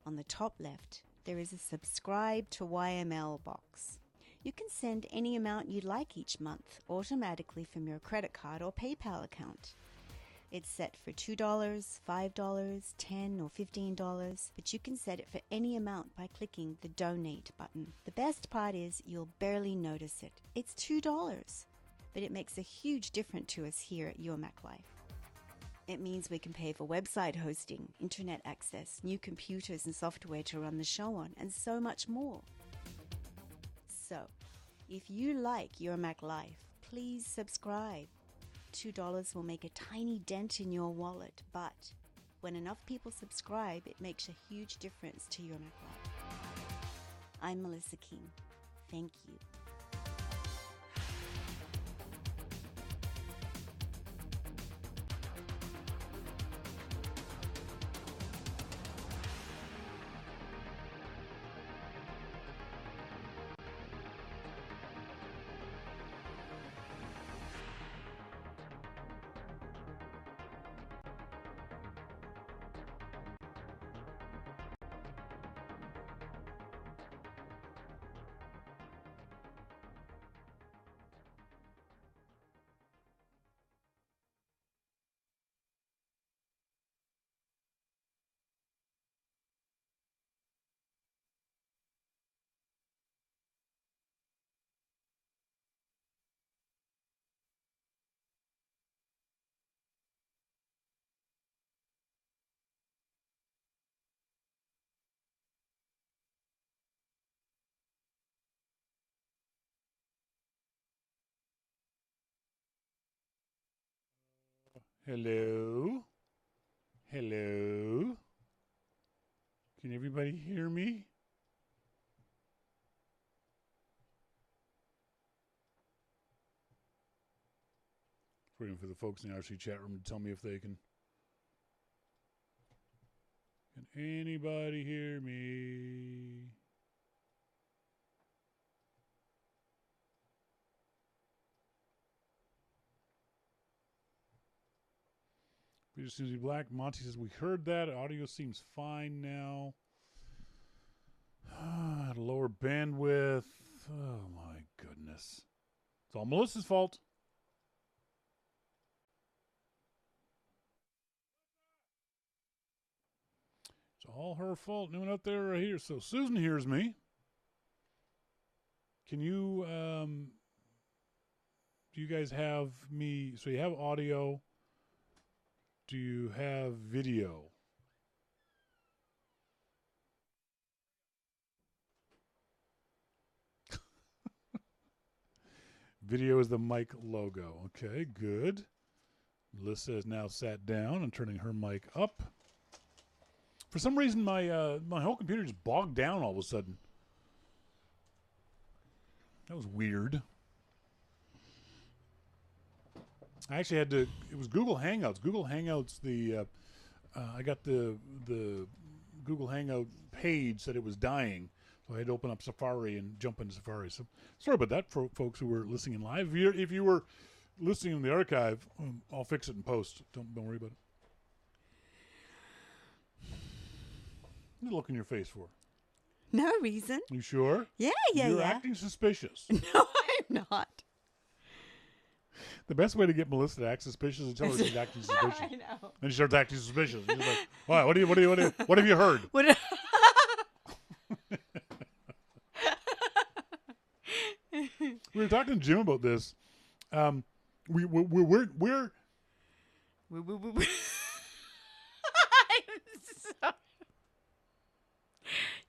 on the top left, there is a subscribe to YML box. You can send any amount you'd like each month automatically from your credit card or PayPal account. It's set for $2, $5, $10 or $15, but you can set it for any amount by clicking the donate button. The best part is you'll barely notice it. It's $2, but it makes a huge difference to us here at Your Mac Life. It means we can pay for website hosting, internet access, new computers and software to run the show on, and so much more. So, if you like Your Mac Life, please subscribe. $2 will make a tiny dent in your wallet, but when enough people subscribe, it makes a huge difference to Your Mac Life. I'm Melissa King. Thank you. Hello? Hello? Can everybody hear me? Waiting for the folks in the RC chat room to tell me if they can. Can anybody hear me? Peter seems to be black. Monty says, we heard that. Audio seems fine now. Lower bandwidth. Oh, my goodness. It's all Melissa's fault. It's all her fault. No one out there right here. So Susan hears me. Can you, do you guys have me? So you have audio. Do you have video? Video is the mic logo. Okay, good. Melissa has now sat down and turning her mic up. For some reason, my whole computer just bogged down all of a sudden. That was weird. I actually had to. It was Google Hangouts. Google Hangouts. I got the Google Hangout page said it was dying, so I had to open up Safari and jump into Safari. So sorry about that, for folks who were listening live. If you were listening in the archive, I'll fix it in post. Don't worry about it. What are you looking in your face for? No reason. You sure? Yeah, You're acting suspicious. No, I'm not. The best way to get Melissa to act suspicious is tell her she's acting suspicious. I know. And she starts acting suspicious. She's like, "What? What have you heard?" What? We were talking to Jim about this. We're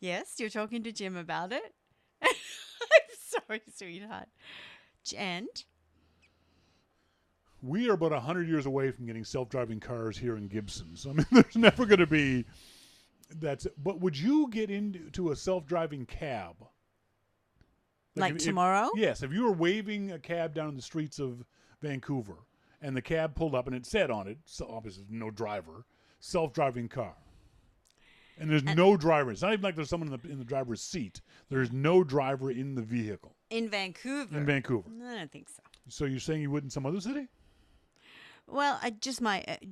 Yes, you're talking to Jim about it. I'm sorry, sweetheart. And we are about 100 years away from getting self-driving cars here in Gibson. So I mean, there's never going to be that's. But would you get into a self-driving cab? Like tomorrow? Yes. If you were waving a cab down the streets of Vancouver and the cab pulled up and it said on it, so obviously no driver, self-driving car. And there's no driver. It's not even like there's someone in the driver's seat. There's no driver in the vehicle. In Vancouver? In Vancouver. I don't think so. So you're saying you would in some other city? Well, I just might,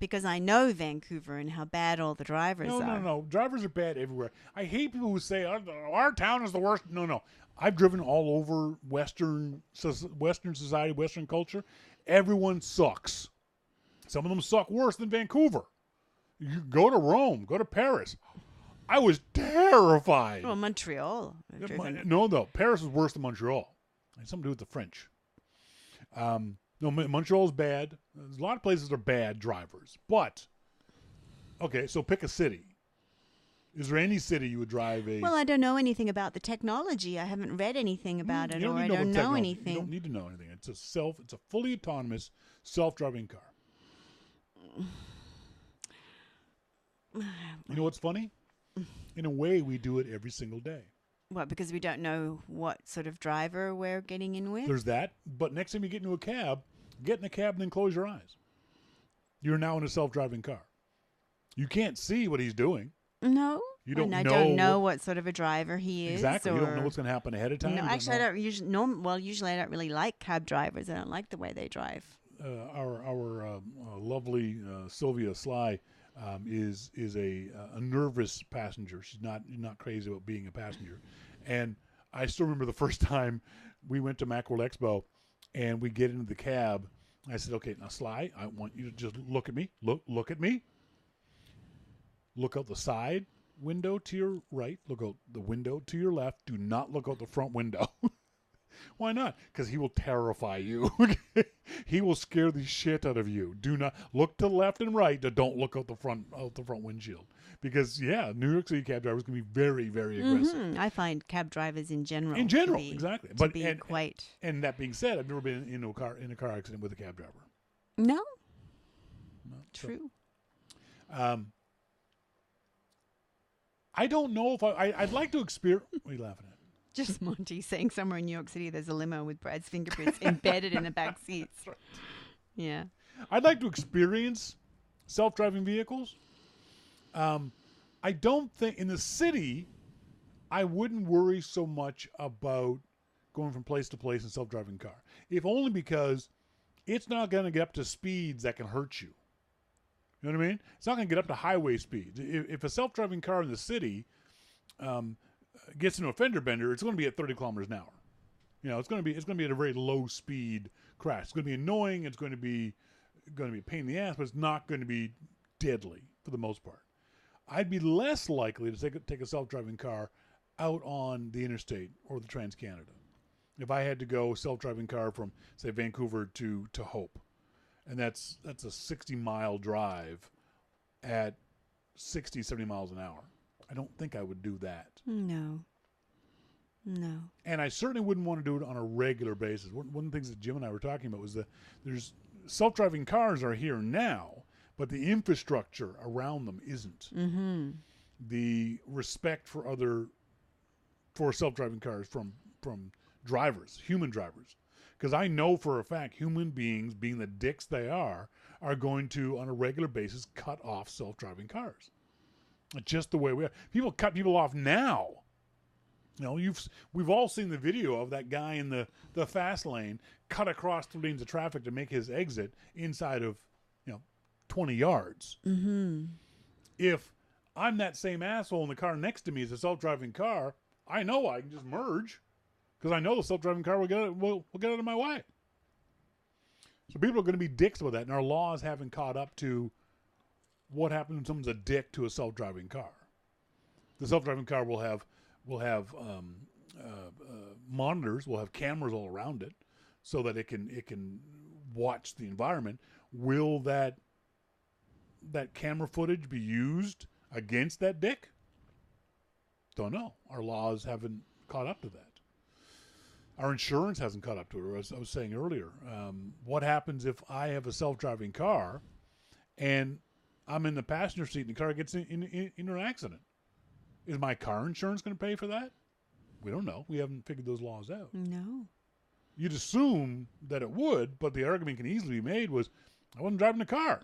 because I know Vancouver and how bad all the drivers are. No. Drivers are bad everywhere. I hate people who say, our town is the worst. No. I've driven all over Western society, Western culture. Everyone sucks. Some of them suck worse than Vancouver. You go to Rome, go to Paris. I was terrified. Well, Montreal. No. Paris is worse than Montreal. It has something to do with the French. No, Montreal's bad. There's a lot of places that are bad drivers. But, okay, so pick a city. Is there any city you would drive a... Well, I don't know anything about the technology. I haven't read anything about it, or I don't know anything. You don't need to know anything. It's a fully autonomous, self-driving car. You know what's funny? In a way, we do it every single day. What, because we don't know what sort of driver we're getting in with? There's that. But next time you get into a cab, get in a cab and then close your eyes. You're now in a self-driving car. You can't see what he's doing. No. You don't I know. don't know what sort of a driver he is. Exactly. You don't know what's going to happen ahead of time. No, actually, I don't usually. Usually I don't really like cab drivers. I don't like the way they drive. Our lovely Sylvia Sly is a nervous passenger. She's not crazy about being a passenger. And I still remember the first time we went to Macworld Expo and we get into the cab. I said, "Okay, now Sly, I want you to just look at me. Look at me. Look out the side window to your right. Look out the window to your left. Do not look out the front window." Why not? Because he will terrify you. He will scare the shit out of you. Do not look to the left and right. Don't look out the front windshield. Because New York City cab drivers can be very, very aggressive. Mm-hmm. I find cab drivers in general. Exactly. But quite. And that being said, I've never been in a car accident with a cab driver. No. True. So, I don't know if I'd like to experience. What are you laughing at? Just Monty saying somewhere in New York City there's a limo with Brad's fingerprints embedded in the back seats. Right. Yeah. I'd like to experience self-driving vehicles. I don't think in the city I wouldn't worry so much about going from place to place in a self-driving car. If only because it's not going to get up to speeds that can hurt you. You know what I mean? It's not going to get up to highway speeds. If a self-driving car in the city gets into a fender bender, it's going to be at 30 kilometers an hour. You know, it's going to be at a very low speed crash. It's going to be annoying. It's going to be a pain in the ass, but it's not going to be deadly for the most part. I'd be less likely to take a self-driving car out on the interstate or the Trans-Canada if I had to go self-driving car from, say, Vancouver to Hope, and that's a 60-mile drive at 60, 70 miles an hour. I don't think I would do that. No. And I certainly wouldn't want to do it on a regular basis. One of the things that Jim and I were talking about was that there's self-driving cars are here now, but the infrastructure around them isn't. Mm-hmm. The respect for self-driving cars from drivers, human drivers. Because I know for a fact human beings, being the dicks they are going to, on a regular basis, cut off self-driving cars. Just the way we are. People cut people off now. You know, we've all seen the video of that guy in the fast lane cut across 3 lanes of traffic to make his exit inside of 20 yards. Mm-hmm. If I'm that same asshole in the car next to me is a self-driving car, I know I can just merge because I know the self-driving car will get out of my way. So people are going to be dicks with that, and our laws haven't caught up to what happens when someone's a dick to a self-driving car. The self-driving car will have monitors, will have cameras all around it, so that it can watch the environment. Will that camera footage be used against that dick? Don't know. Our laws haven't caught up to that. Our insurance hasn't caught up to it. As I was saying earlier, what happens if I have a self-driving car and I'm in the passenger seat and the car gets in an accident? Is my car insurance going to pay for that? We don't know. We haven't figured those laws out. No. You'd assume that it would, but the argument can easily be made was, I wasn't driving the car.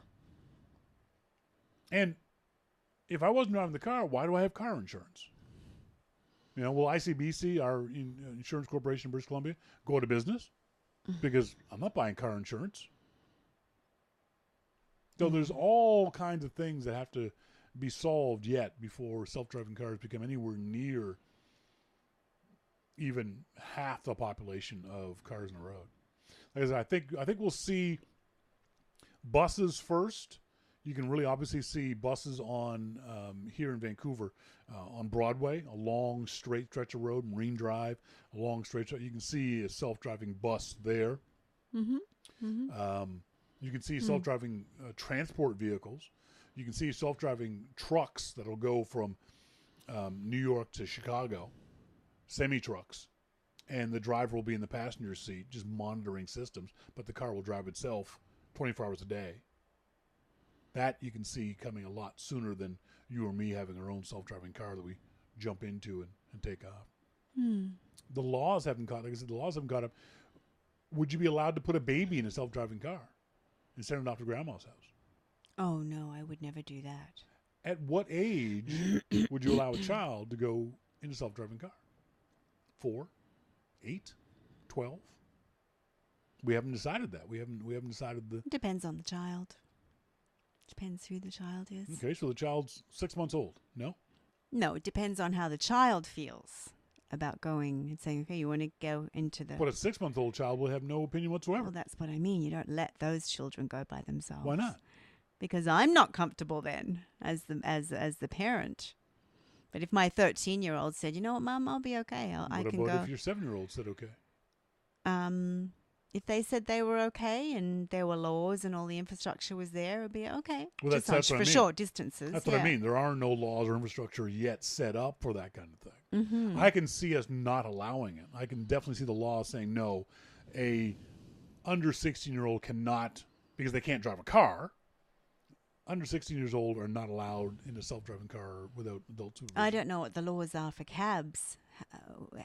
And if I wasn't driving the car, why do I have car insurance? Will ICBC, our insurance corporation in British Columbia, go out of business? Because I'm not buying car insurance. So there's all kinds of things that have to be solved yet before self-driving cars become anywhere near even half the population of cars on the road. Like I said, I think we'll see buses first. You can really obviously see buses on here in Vancouver on Broadway, a long straight stretch of road, Marine Drive, a long straight stretch. You can see a self-driving bus there. Mm-hmm. Mm-hmm. You can see self-driving transport vehicles. You can see self-driving trucks that'll go from New York to Chicago, semi-trucks, and the driver will be in the passenger seat just monitoring systems, but the car will drive itself 24 hours a day. That you can see coming a lot sooner than you or me having our own self-driving car that we jump into and take off. The laws haven't caught, like I said, the laws haven't caught up. Would you be allowed to put a baby in a self-driving car and send it off to grandma's house? Oh, no, I would never do that. At what age would you allow a child to go in a self-driving car? 4, 8, 12? We haven't decided that. We haven't decided the... It depends on the child. Depends who the child is. Okay, so the child's 6 months old. No? No, it depends on how the child feels about going and saying, okay, you want to go into the... But a 6-month-old child will have no opinion whatsoever. Well, that's what I mean. You don't let those children go by themselves. Why not? Because I'm not comfortable then as the parent. But if my 13-year-old said, you know what, Mum, I'll be okay. I can go. What about if your 7-year-old said okay? If they said they were okay and there were laws and all the infrastructure was there, it would be okay. Well, that's what I mean. For short distances. That's what I mean. There are no laws or infrastructure yet set up for that kind of thing. Mm-hmm. I can see us not allowing it. I can definitely see the law saying no. A under 16-year-old cannot, because they can't drive a car. Under 16 years old are not allowed in a self-driving car without adult supervision. I don't know what the laws are for cabs.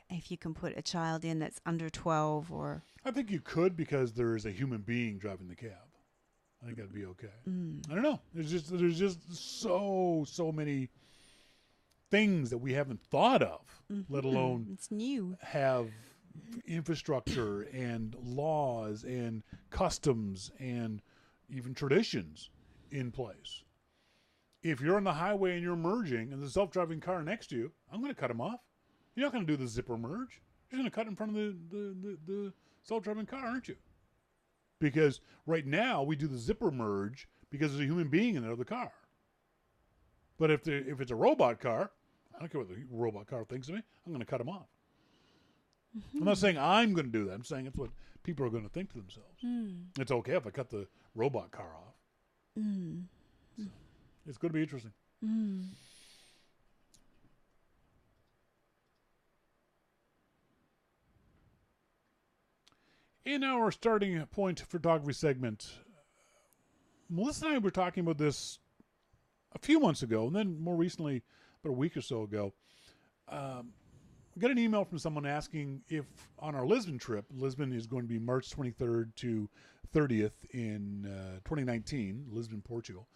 If you can put a child in that's under 12 or... I think you could because there is a human being driving the cab. I think that'd be okay. I don't know. There's just so many things that we haven't thought of, let alone it's new. Have infrastructure and laws and customs and even traditions in place. If you're on the highway and you're merging and there's a self-driving car next to you, I'm going to cut him off. You're not going to do the zipper merge. You're going to cut in front of the self-driving car, aren't you? Because right now we do the zipper merge because there's a human being in the other car. But if it's a robot car, I don't care what the robot car thinks of me, I'm going to cut him off. Mm-hmm. I'm not saying I'm going to do that. I'm saying it's what people are going to think to themselves. It's okay if I cut the robot car off. So it's going to be interesting. In our starting point photography segment, Melissa and I were talking about this a few months ago, and then more recently, about a week or so ago. We got an email from someone asking if on our Lisbon trip, Lisbon is going to be March 23rd to 30th in 2019, Lisbon, Portugal,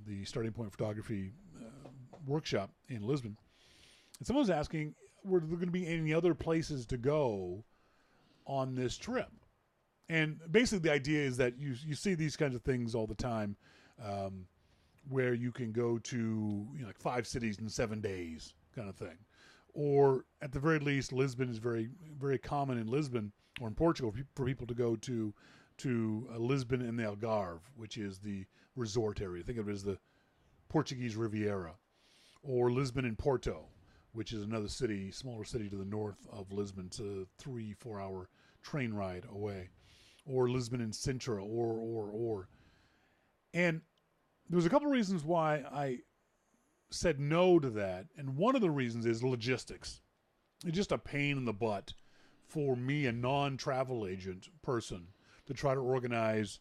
the starting point photography workshop in Lisbon. And someone was asking, were there going to be any other places to go on this trip? And basically the idea is that you see these kinds of things all the time where you can go to like 5 cities in 7 days kind of thing. Or at the very least, Lisbon is very, very common in Lisbon or in Portugal for people to go to Lisbon and the Algarve, which is the resort area. Think of it as the Portuguese Riviera. Or Lisbon and Porto, which is another city, smaller city to the north of Lisbon. It's a 3-4 hour train ride away. Or Lisbon and Sintra, or. And there was a couple of reasons why I said no to that, and one of the reasons is logistics. It's just a pain in the butt for me, a non-travel agent person, to try to organize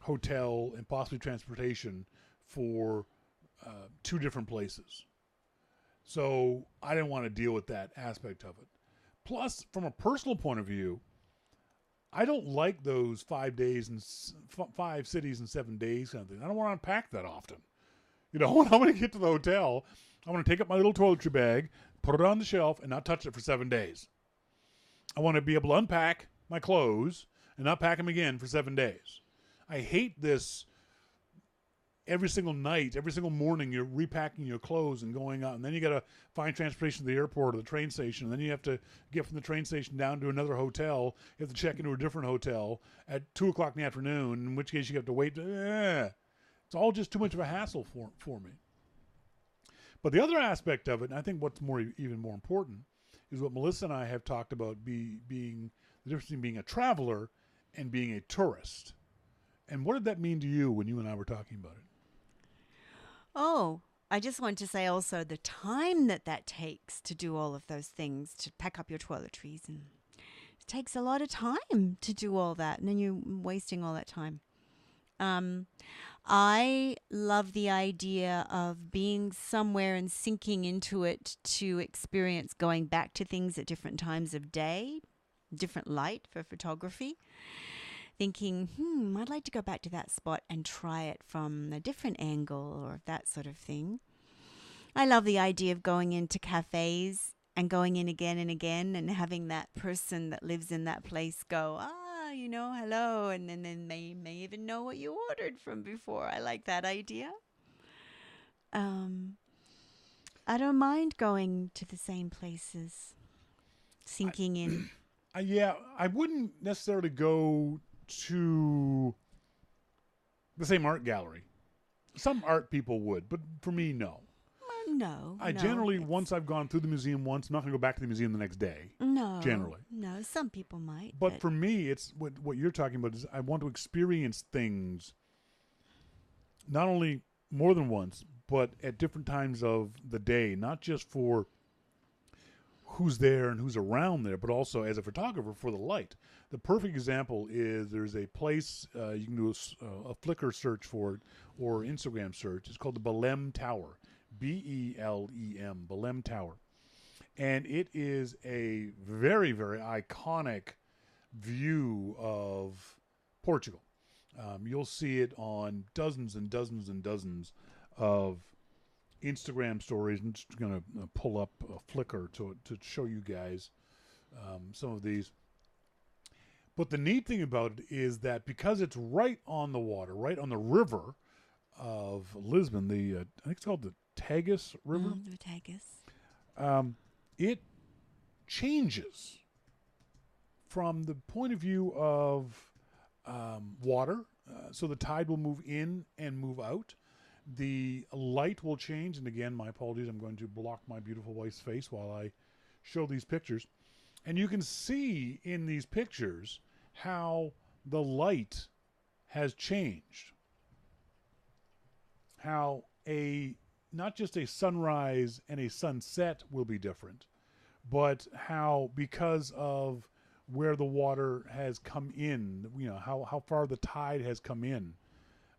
hotel and possibly transportation for 2 different places. So I didn't want to deal with that aspect of it. Plus, from a personal point of view, I don't like those 5 days and 5 cities in 7 days kind of thing. I don't want to unpack that often. When I'm going to get to the hotel, I'm going to take up my little toiletry bag, put it on the shelf, and not touch it for 7 days. I want to be able to unpack my clothes and not pack them again for 7 days. I hate this. Every single night, every single morning, you're repacking your clothes and going out, and then you got to find transportation to the airport or the train station, and then you have to get from the train station down to another hotel. You have to check into a different hotel at 2 o'clock in the afternoon, in which case you have to wait. It's all just too much of a hassle for me. But the other aspect of it, and I think what's even more important, is what Melissa and I have talked about being the difference between being a traveler and being a tourist. And what did that mean to you when you and I were talking about it? Oh, I just want to say also the time that takes to do all of those things, to pack up your toiletries. And it takes a lot of time to do all that. And then you're wasting all that time. I love the idea of being somewhere and sinking into it to experience going back to things at different times of day, different light for photography. Thinking, I'd like to go back to that spot and try it from a different angle or that sort of thing. I love the idea of going into cafes and going in again and again and having that person that lives in that place go, hello, and then they may even know what you ordered from before. I like that idea. I don't mind going to the same places, sinking in. Yeah, I wouldn't necessarily go to the same art gallery. Some art people would, but for me, no. No. I generally, once I've gone through the museum once, I'm not going to go back to the museum the next day. No. Generally. No, some people might. But for me, it's what you're talking about is I want to experience things not only more than once, but at different times of the day, not just for who's there and who's around there, but also as a photographer for the light. The perfect example is there's a place, you can do a Flickr search for it or Instagram search. It's called the Belém Tower, Belem, Belém Tower. And it is a very, very iconic view of Portugal. You'll see it on dozens and dozens and dozens of Instagram stories. I'm just going to pull up a Flickr to show you guys some of these. But the neat thing about it is that because it's right on the water, right on the river of Lisbon, I think it's called the Tagus River. The Tagus. It changes from the point of view of water. So the tide will move in and move out. The light will change. And again, my apologies, I'm going to block my beautiful wife's face while I show these pictures. And you can see in these pictures how the light has changed. How not just a sunrise and a sunset will be different, but how because of where the water has come in, how far the tide has come in,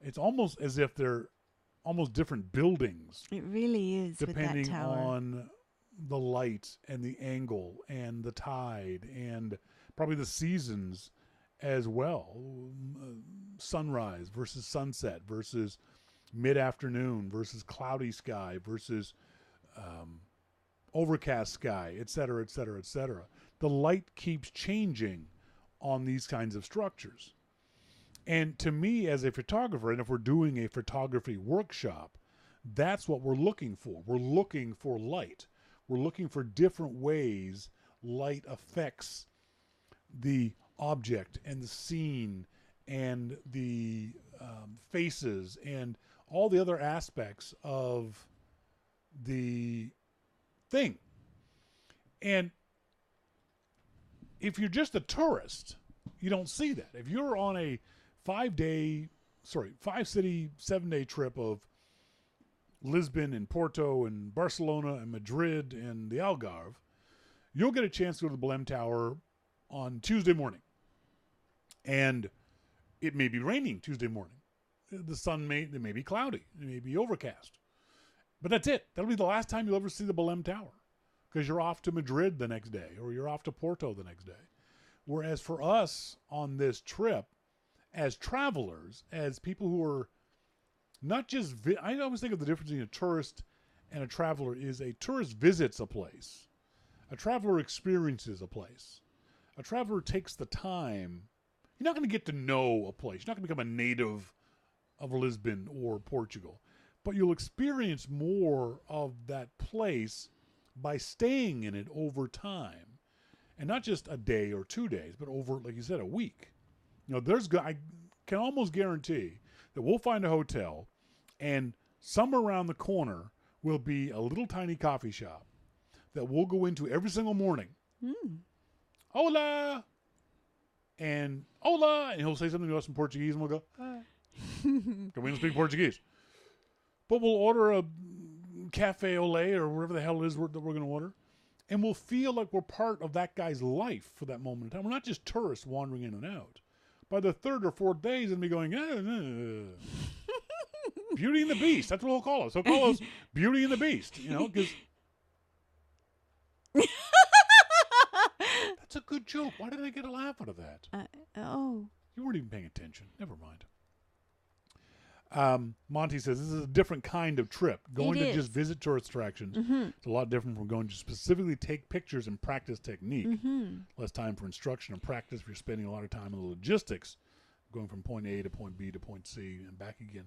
it's almost as if they're almost different buildings. It really is, depending with that tower. on the light and the angle and the tide and probably the seasons as well. Sunrise versus sunset versus mid-afternoon versus cloudy sky versus overcast sky, et cetera, et cetera, et cetera. The light keeps changing on these kinds of structures. And to me, as a photographer, and if we're doing a photography workshop, that's what we're looking for. We're looking for light. We're looking for different ways light affects the object and the scene and the faces and all the other aspects of the thing. And if you're just a tourist, you don't see that. If you're on a 5-city, 7-day trip of Lisbon and Porto and Barcelona and Madrid and the Algarve, you'll get a chance to go to the Belém Tower on Tuesday morning. And it may be raining Tuesday morning. The sun it may be cloudy. It may be overcast. But that's it. That'll be the last time you'll ever see the Belém Tower, because you're off to Madrid the next day or you're off to Porto the next day. Whereas for us on this trip, as travelers, as people who are not just, I always think of the difference between a tourist and a traveler is a tourist visits a place. A traveler experiences a place. A traveler takes the time. You're not going to get to know a place. You're not going to become a native of Lisbon or Portugal. But you'll experience more of that place by staying in it over time. And not just a day or 2 days, but over, like you said, a week. You know, I can almost guarantee that we'll find a hotel and somewhere around the corner will be a little tiny coffee shop that we'll go into every single morning. Hola! And hola! And he'll say something to us in Portuguese and we'll go, hi. Because we don't speak Portuguese. But we'll order a cafe au lait or whatever the hell it is that we're going to order. And we'll feel like we're part of that guy's life for that moment in time. We're not just tourists wandering in and out. By the 3rd or 4th days, and be going, Beauty and the Beast. That's what we'll call us. So call us Beauty and the Beast, you know, because that's a good joke. Why did I get a laugh out of that? You weren't even paying attention. Never mind. Monty says this is a different kind of trip. Going to just visit tourist attractions. It's a lot different from going to specifically take pictures and practice technique. Less time for instruction and practice if you're spending a lot of time on the logistics, going from point A to point B to point C and back again.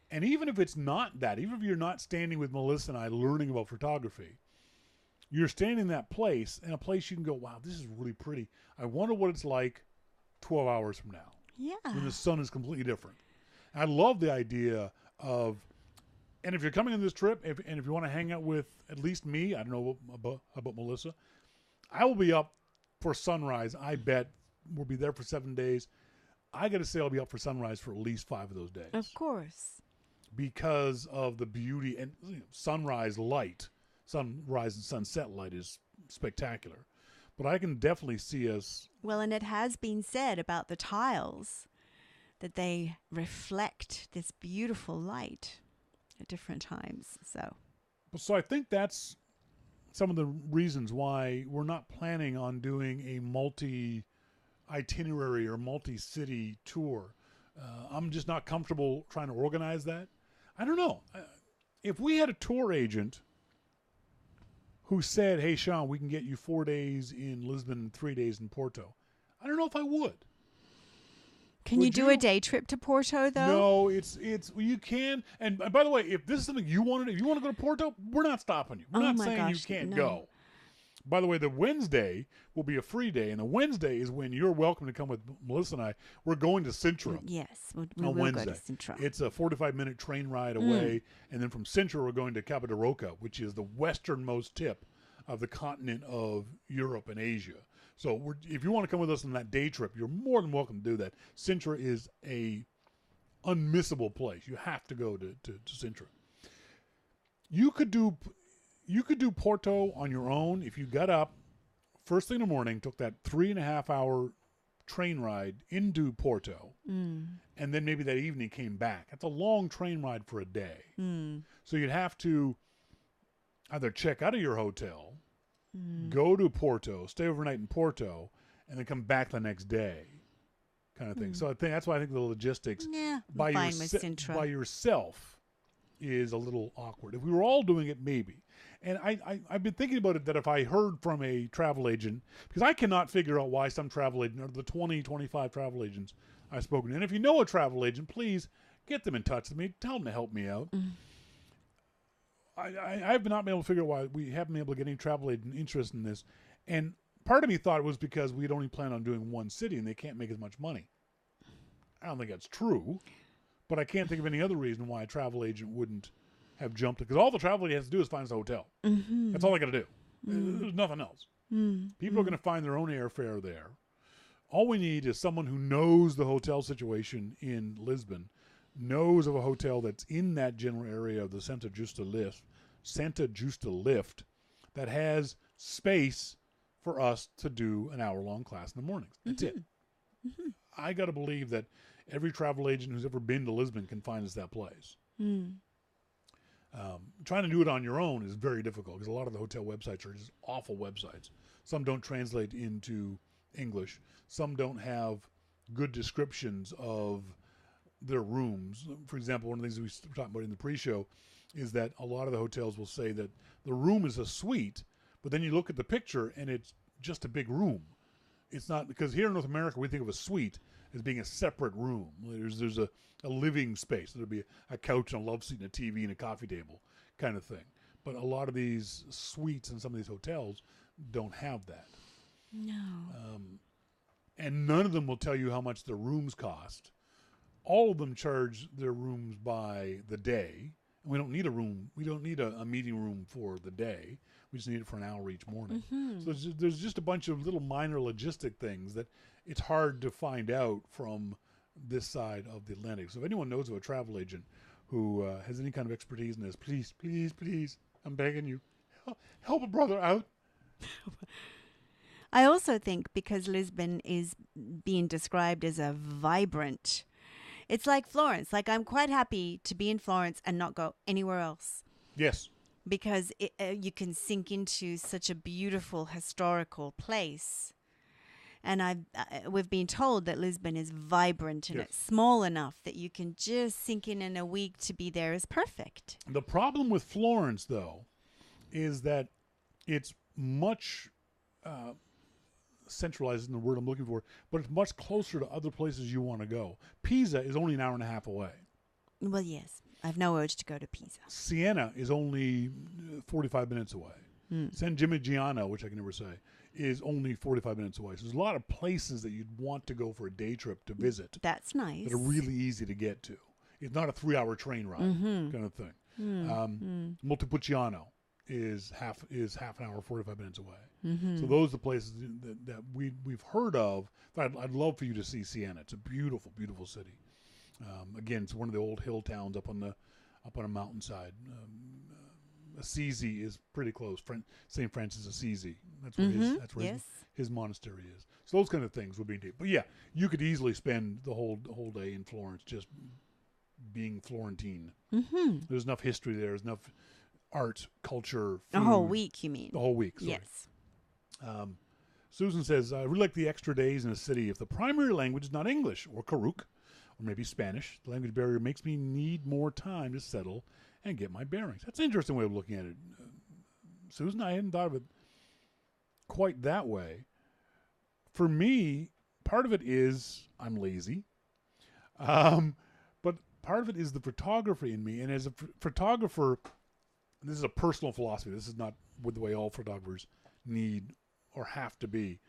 And even if it's not that, even if you're not standing with Melissa and I learning about photography, you're standing in that place, in a place you can go, wow, this is really pretty. I wonder what it's like 12 hours from now. Yeah. When the sun is completely different. I love the idea of, and if you're coming on this trip, and if you want to hang out with at least me, I don't know about Melissa, I will be up for sunrise. I bet we'll be there for 7 days. I got to say I'll be up for sunrise for at least 5 of those days. Of course. Because of the beauty and sunrise light, sunrise and sunset light is spectacular. But I can definitely see us. Well, and it has been said about the tiles that they reflect this beautiful light at different times. So I think that's some of the reasons why we're not planning on doing a multi-itinerary or multi-city tour. I'm just not comfortable trying to organize that. I don't know. If we had a tour agent who said, hey, Shawn, we can get you 4 days in Lisbon and 3 days in Porto, I don't know if I would. Can you do a day trip to Porto, though? No, it's you can. And by the way, if this is something you wanted, if you want to go to Porto, we're not stopping you. We're not saying you can't go. By the way, the Wednesday will be a free day, and the Wednesday is when you're welcome to come with Melissa and I. We're going to Sintra. Yes, we on will Wednesday. go to Sintra. It's a 45-minute train ride away, and then from Sintra we're going to Cabo de Roca, which is the westernmost tip of the continent of Europe and Asia. So if you want to come with us on that day trip, you're more than welcome to do that. Sintra is a unmissable place. You have to go to Sintra. You could do Porto on your own if you got up first thing in the morning, took that 3.5-hour train ride into Porto, and then maybe that evening came back. That's a long train ride for a day. So you'd have to either check out of your hotel, go to Porto, stay overnight in Porto, and then come back the next day, kind of thing. So I think that's why I think the logistics by yourself is a little awkward. If we were all doing it, maybe. And I've been thinking about it, that if I heard from a travel agent, because I cannot figure out why some travel agent, or the 20, 25 travel agents I've spoken to. And if you know a travel agent, please get them in touch with me. Tell them to help me out. I've not been able to figure out why we haven't been able to get any travel agent interest in this. And part of me thought it was because we'd only plan on doing one city and they can't make as much money. I don't think that's true, but I can't think of any other reason why a travel agent wouldn't have jumped it. Because all the travel agent has to do is find us a hotel. That's all they got to do. There's nothing else. People are going to find their own airfare there. All we need is someone who knows the hotel situation in Lisbon, knows of a hotel that's in that general area of the Santa Justa Lift that has space for us to do an hour-long class in the mornings. That's it. I got to believe that every travel agent who's ever been to Lisbon can find us that place. Trying to do it on your own is very difficult because a lot of the hotel websites are just awful websites. Some don't translate into English. Some don't have good descriptions of their rooms. For example, one of the things we were talking about in the pre-show is that a lot of the hotels will say that the room is a suite, but then you look at the picture and it's just a big room. It's not, because here in North America we think of a suite as being a separate room. There's a living space. There'll be a couch and a love seat and a TV and a coffee table kind of thing. But a lot of these suites in some of these hotels don't have that. No. And none of them will tell you how much their rooms cost. All of them charge their rooms by the day. And we don't need a room. We don't need a meeting room for the day. We just need it for an hour each morning. So there's just a bunch of little minor logistic things that it's hard to find out from this side of the Atlantic. So if anyone knows of a travel agent who has any kind of expertise in this, please, please, please, I'm begging you, help a brother out. I also think because Lisbon is being described as a vibrant, it's like Florence. Like, I'm quite happy to be in Florence and not go anywhere else. Yes. Because you can sink into such a beautiful historical place. And we've been told that Lisbon is vibrant and it's small enough that you can just sink in a week to be there is perfect. The problem with Florence, though, is that it's much centralized isn't the word I'm looking for, but it's much closer to other places you want to go. Pisa is only an hour and a half away. Well, yes. I have no urge to go to Pisa. Siena is only 45 minutes away. San Gimignano, which I can never say, is only 45 minutes away. So there's a lot of places that you'd want to go for a day trip to visit. That's nice. That are really easy to get to. It's not a 3-hour train ride kind of thing. Montepulciano is half an hour, 45 minutes away. So those are the places that we've heard of. I'd love for you to see Siena. It's a beautiful, beautiful city. Again, it's one of the old hill towns up on a mountainside. Assisi is pretty close. St. Francis Assisi. That's where his monastery is. So those kind of things would be neat. But yeah, you could easily spend the whole day in Florence just being Florentine. There's enough history there. There's enough art, culture, food. A whole week, you mean? The whole week. Sorry. Yes. Susan says, I really like the extra days in a city if the primary language is not English or Karuk or maybe Spanish. The language barrier makes me need more time to settle and get my bearings. That's an interesting way of looking at it. Susan, I hadn't thought of it quite that way. For me, part of it is I'm lazy. But part of it is the photography in me. And as a photographer, this is a personal philosophy. This is not the way all photographers need or have to be.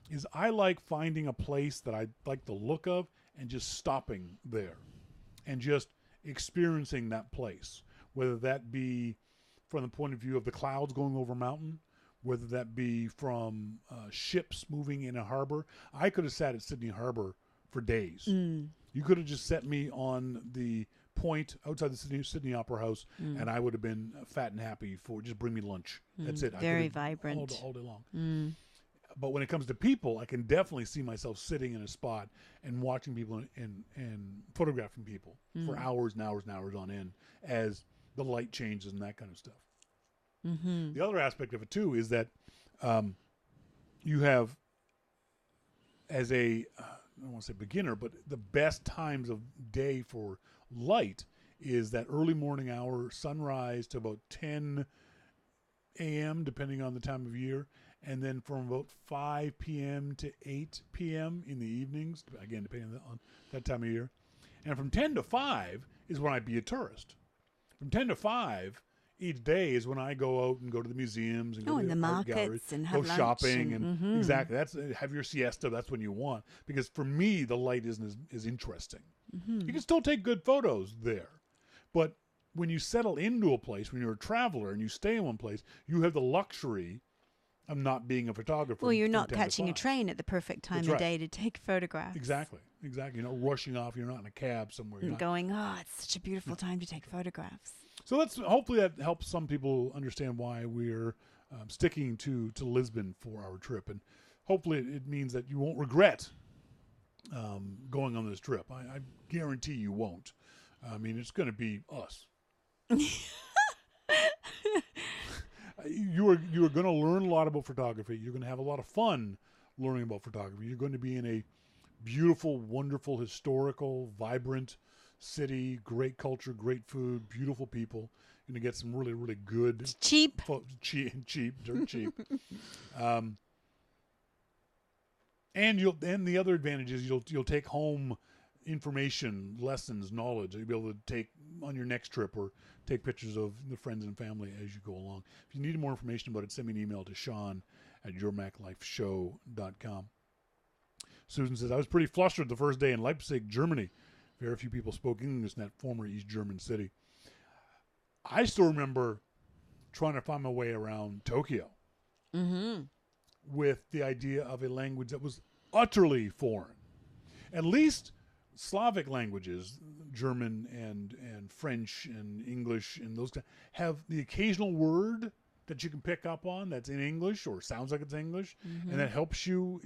Is I like finding a place that I like the look of and just stopping there and just experiencing that place. Whether that be from the point of view of the clouds going over a mountain, whether that be from ships moving in a harbor. I could have sat at Sydney Harbor for days. You could have just set me on the point outside the Sydney Opera House, and I would have been fat and happy for just bring me lunch. That's it. Very vibrant. All day long. But when it comes to people, I can definitely see myself sitting in a spot and watching people and photographing people for hours and hours and hours on end as the light changes and that kind of stuff. The other aspect of it, too, is that you have, as a, I don't want to say beginner, but the best times of day for light is that early morning hour, sunrise to about 10 a.m., depending on the time of year, And then from about 5 p.m. to 8 p.m. in the evenings, again, depending on that time of year. And from 10 to 5 is when I'd be a tourist. From 10 to 5 each day is when I go out and go to the museums and go to the art galleries, markets and go have lunch shopping and exactly. That's have your siesta. That's when you want, because for me the light isn't as interesting. You can still take good photos there, but when you settle into a place, when you're a traveler and you stay in one place, you have the luxury of not being a photographer. Well, you're from not 10 to catching a 5. train at the perfect time That's of right. day to take photographs. Exactly. You're not rushing off. You're not in a cab somewhere. You're And not. going, it's such a beautiful time to take photographs. So hopefully that helps some people understand why we're sticking to Lisbon for our trip, and hopefully it means that you won't regret going on this trip. I guarantee you won't. I mean, it's going to be us. You are going to learn a lot about photography. You're going to have a lot of fun learning about photography. You're going to be in a beautiful, wonderful, historical, vibrant city, great culture, great food, beautiful people. You're going to get some really, really good... Cheap. Dirt cheap. And the other advantage is you'll take home information, lessons, knowledge that you'll be able to take on your next trip or take pictures of the friends and family as you go along. If you need more information about it, send me an email to Shawn@yourmaclifeshow.com. Susan says, I was pretty flustered the first day in Leipzig, Germany. Very few people spoke English in that former East German city. I still remember trying to find my way around Tokyo with the idea of a language that was utterly foreign. At least Slavic languages, German and French and English and those kind, have the occasional word that you can pick up on that's in English or sounds like it's English, and that helps you.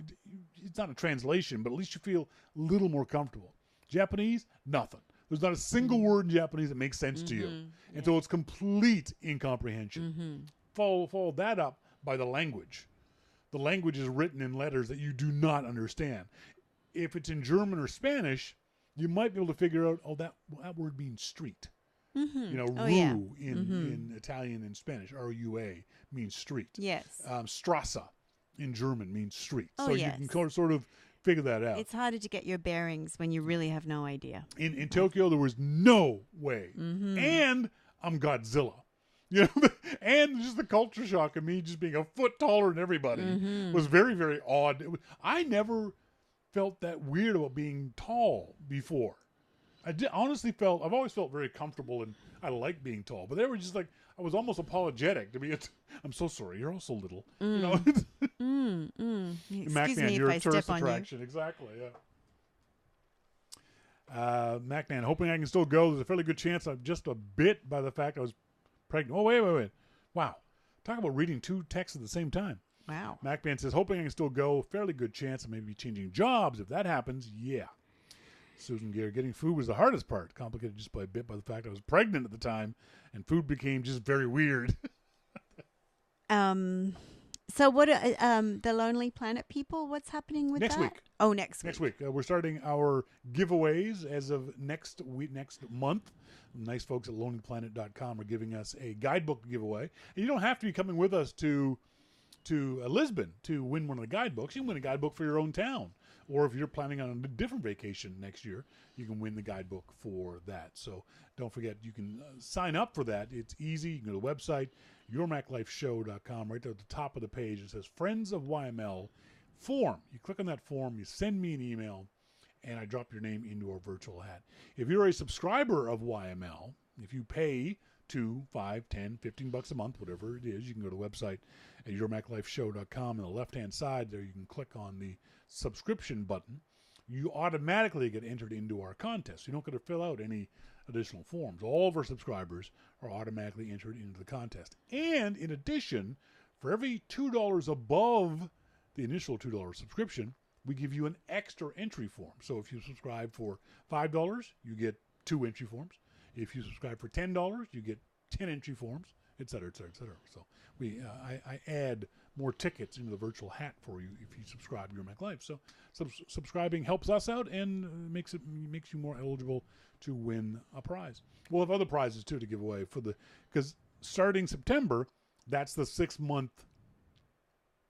It's not a translation, but at least you feel a little more comfortable. Japanese, nothing. There's not a single word in Japanese that makes sense to you. And so it's complete incomprehension. Follow that up by the language. The language is written in letters that you do not understand. If it's in German or Spanish, you might be able to figure out, that word means street. Rue in Italian and Spanish, R-U-A, means street. Yes. Strasse in German means street. Oh, so yes. you can sort of figure that out. It's harder to get your bearings when you really have no idea. In Tokyo, there was no way. And I'm Godzilla. And just the culture shock of me just being a foot taller than everybody was very, very odd. I never felt that weird about being tall before. I've always felt very comfortable and I like being tall, but they were just like, I was almost apologetic to be, I'm so sorry, you're also little. Excuse MacNan, me you're if I a tourist step on you. attraction. Exactly, yeah. MacNan, hoping I can still go. There's a fairly good chance I'm just a bit by the fact I was pregnant. Oh, wait. Wow. Talk about reading two texts at the same time. Wow. MacMan says, hoping I can still go. Fairly good chance of maybe changing jobs. If that happens, yeah. Susan Gare, getting food was the hardest part. Complicated just by a bit by the fact I was pregnant at the time, and food became just very weird. So what the Lonely Planet people, what's happening with Next that? week. Oh, next week. Next week. We're starting our giveaways as of next month. Nice folks at lonelyplanet.com are giving us a guidebook giveaway. And you don't have to be coming with us to Lisbon to win one of the guidebooks. You can win a guidebook for your own town. Or if you're planning on a different vacation next year, you can win the guidebook for that. So don't forget, you can sign up for that. It's easy. You can go to the website, yourmaclifeshow.com. Right there at the top of the page, it says Friends of YML form. You click on that form, you send me an email, and I drop your name into our virtual hat. If you're a subscriber of YML, if you pay $2, $5, $10, $15 a month, whatever it is, you can go to the website at yourmaclifeshow.com. On the left-hand side there, you can click on the subscription button. You automatically get entered into our contest. You don't get to fill out any additional forms. All of our subscribers are automatically entered into the contest. And in addition, for every $2 above the initial $2 subscription, we give you an extra entry form. So if you subscribe for $5, you get 2 entry forms. If you subscribe for $10, you get 10 entry forms, et cetera, et cetera, et cetera. So I add more tickets into the virtual hat for you if you subscribe to Your Mac Life. So subscribing helps us out and makes you more eligible to win a prize. We'll have other prizes too to give away because starting September, that's the 6-month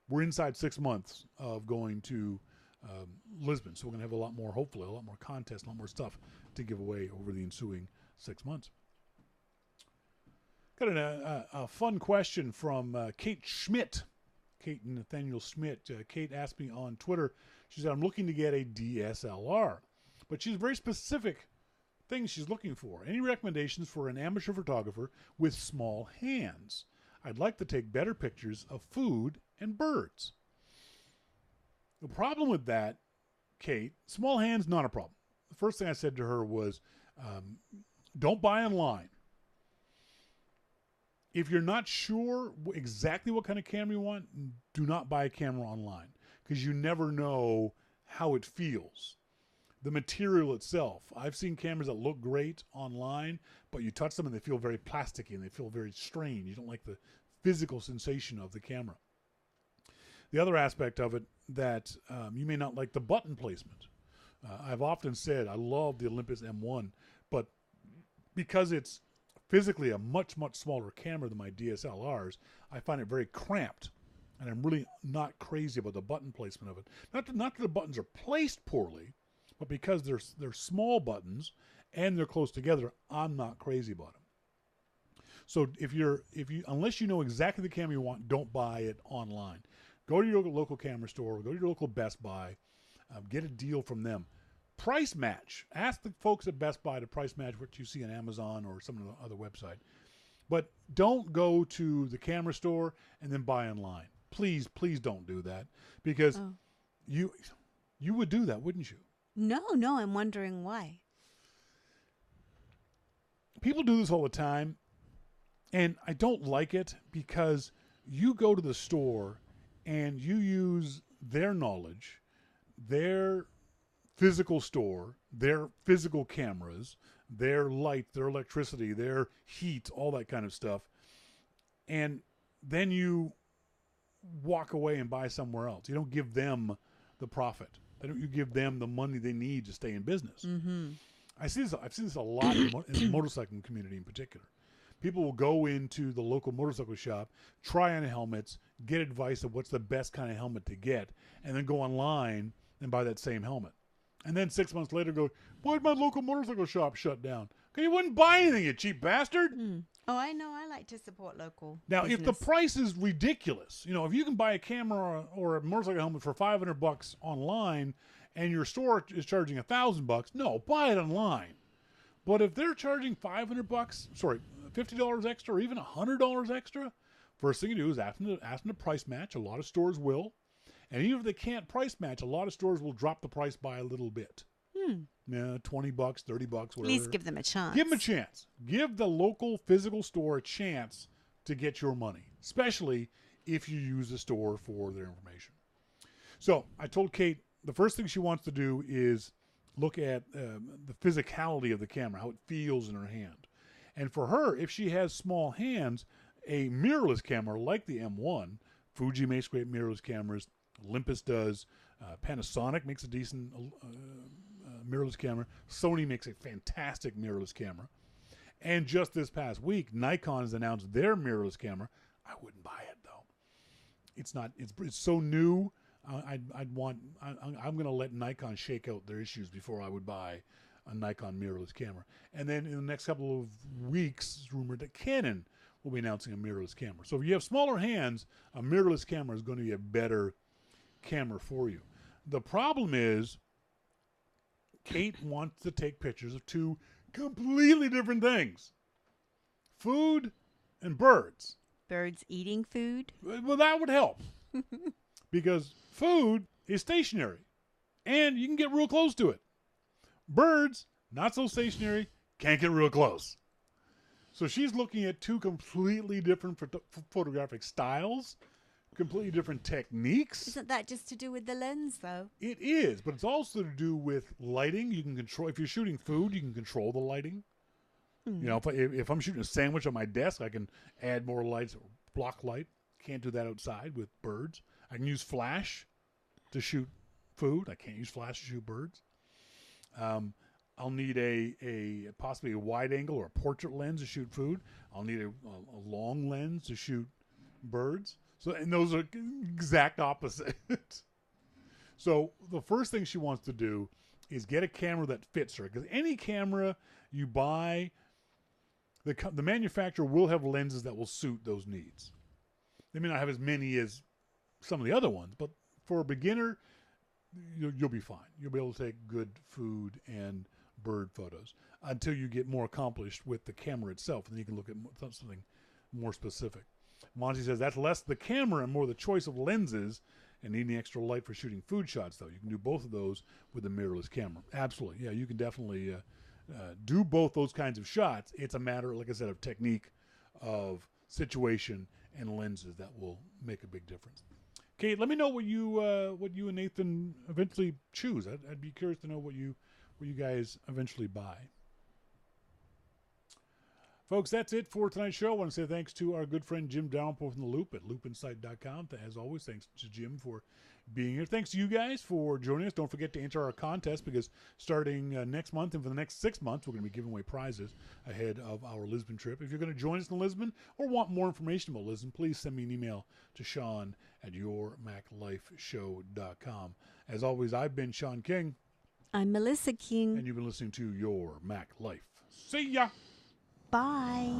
we're inside 6 months of going to Lisbon, so we're going to have a lot more, hopefully, a lot more contests, a lot more stuff to give away over the ensuing 6 months. Got a fun question from Kate Schmidt. Kate Nathaniel Schmidt. Kate asked me on Twitter, she said, I'm looking to get a DSLR, but she's very specific things she's looking for. Any recommendations for an amateur photographer with small hands? I'd like to take better pictures of food and birds. The problem with that, Kate, small hands, not a problem. The first thing I said to her was, don't buy online. If you're not sure exactly what kind of camera you want, do not buy a camera online, because you never know how it feels. The material itself. I've seen cameras that look great online, but you touch them and they feel very plasticky and they feel very strained. You don't like the physical sensation of the camera. The other aspect of it that you may not like the button placement. I've often said I love the Olympus M1, but because it's physically a much, much smaller camera than my DSLRs, I find it very cramped. And I'm really not crazy about the button placement of it. Not that the buttons are placed poorly, but because they're small buttons and they're close together, I'm not crazy about them. So unless you know exactly the camera you want, don't buy it online. Go to your local camera store, go to your local Best Buy, get a deal from them. Price match. Ask the folks at Best Buy to price match what you see on Amazon or some other website. But don't go to the camera store and then buy online. Please, please don't do that, because you would do that, wouldn't you? No, I'm wondering why. People do this all the time, and I don't like it, because you go to the store and you use their knowledge, their physical store, their physical cameras, their light, their electricity, their heat, all that kind of stuff, and then you walk away and buy somewhere else. You don't give them the profit. You give them the money they need to stay in business. Mm-hmm. I've seen this a lot in the motorcycling community in particular. People will go into the local motorcycle shop, try on helmets, get advice of what's the best kind of helmet to get, and then go online and buy that same helmet. And then 6 months later go, why'd my local motorcycle shop shut down? Because you wouldn't buy anything, you cheap bastard. Oh, I know. I like to support local Now, business. if the price is ridiculous, if you can buy a camera or a motorcycle helmet for $500 online and your store is charging $1,000, no, buy it online. But if they're charging $50 extra or even $100 extra, first thing you do is ask them to price match. A lot of stores will. And even if they can't price match, a lot of stores will drop the price by a little bit. $20, $30, whatever. At least give them a chance. Give them a chance. Give the local physical store a chance to get your money, especially if you use the store for their information. So I told Kate the first thing she wants to do is look at the physicality of the camera, how it feels in her hand. And for her, if she has small hands, a mirrorless camera like the M1, Fuji makes great mirrorless cameras, Olympus does, Panasonic makes a decent mirrorless camera, Sony makes a fantastic mirrorless camera. And just this past week, Nikon has announced their mirrorless camera. I wouldn't buy it though. It's so new. I'm going to let Nikon shake out their issues before I would buy a Nikon mirrorless camera. And then in the next couple of weeks, it's rumored that Canon will be announcing a mirrorless camera. So if you have smaller hands, a mirrorless camera is going to be a better camera for you. The problem is Kate wants to take pictures of two completely different things. Food and birds. Birds eating food? Well, that would help. Because food is stationary, and you can get real close to it. Birds, not so stationary, can't get real close. So she's looking at two completely different photographic styles, completely different techniques. Isn't that just to do with the lens, though? It is, but it's also to do with lighting. You can control, if you're shooting food, you can control the lighting. If I'm shooting a sandwich on my desk, I can add more lights, block light. Can't do that outside with birds. I can use flash to shoot food. I can't use flash to shoot birds. I'll need possibly a wide angle or a portrait lens to shoot food. I'll need a long lens to shoot birds. So, and those are exact opposite. So the first thing she wants to do is get a camera that fits her. Because any camera you buy, the manufacturer will have lenses that will suit those needs. They may not have as many as some of the other ones, but for a beginner, you'll be fine. You'll be able to take good food and bird photos until you get more accomplished with the camera itself, and then you can look at something more specific. Monty says that's less the camera and more the choice of lenses and needing extra light for shooting food shots, though. You can do both of those with a mirrorless camera. Absolutely. Yeah, you can definitely do both those kinds of shots. It's a matter, like I said, of technique, of situation, and lenses that will make a big difference. Kate, let me know what you and Nathan eventually choose. I'd be curious to know what you guys eventually buy. Folks, that's it for tonight's show. I want to say thanks to our good friend Jim Dalrymple from The Loop at loopinsight.com. As always, thanks to Jim for being here. Thanks to you guys for joining us. Don't forget to enter our contest because starting next month and for the next 6 months, we're going to be giving away prizes ahead of our Lisbon trip. If you're going to join us in Lisbon or want more information about Lisbon, please send me an email to Shawn at yourmaclifeshow.com. As always, I've been Shawn King. I'm Melissa King. And you've been listening to Your Mac Life. See ya! Bye.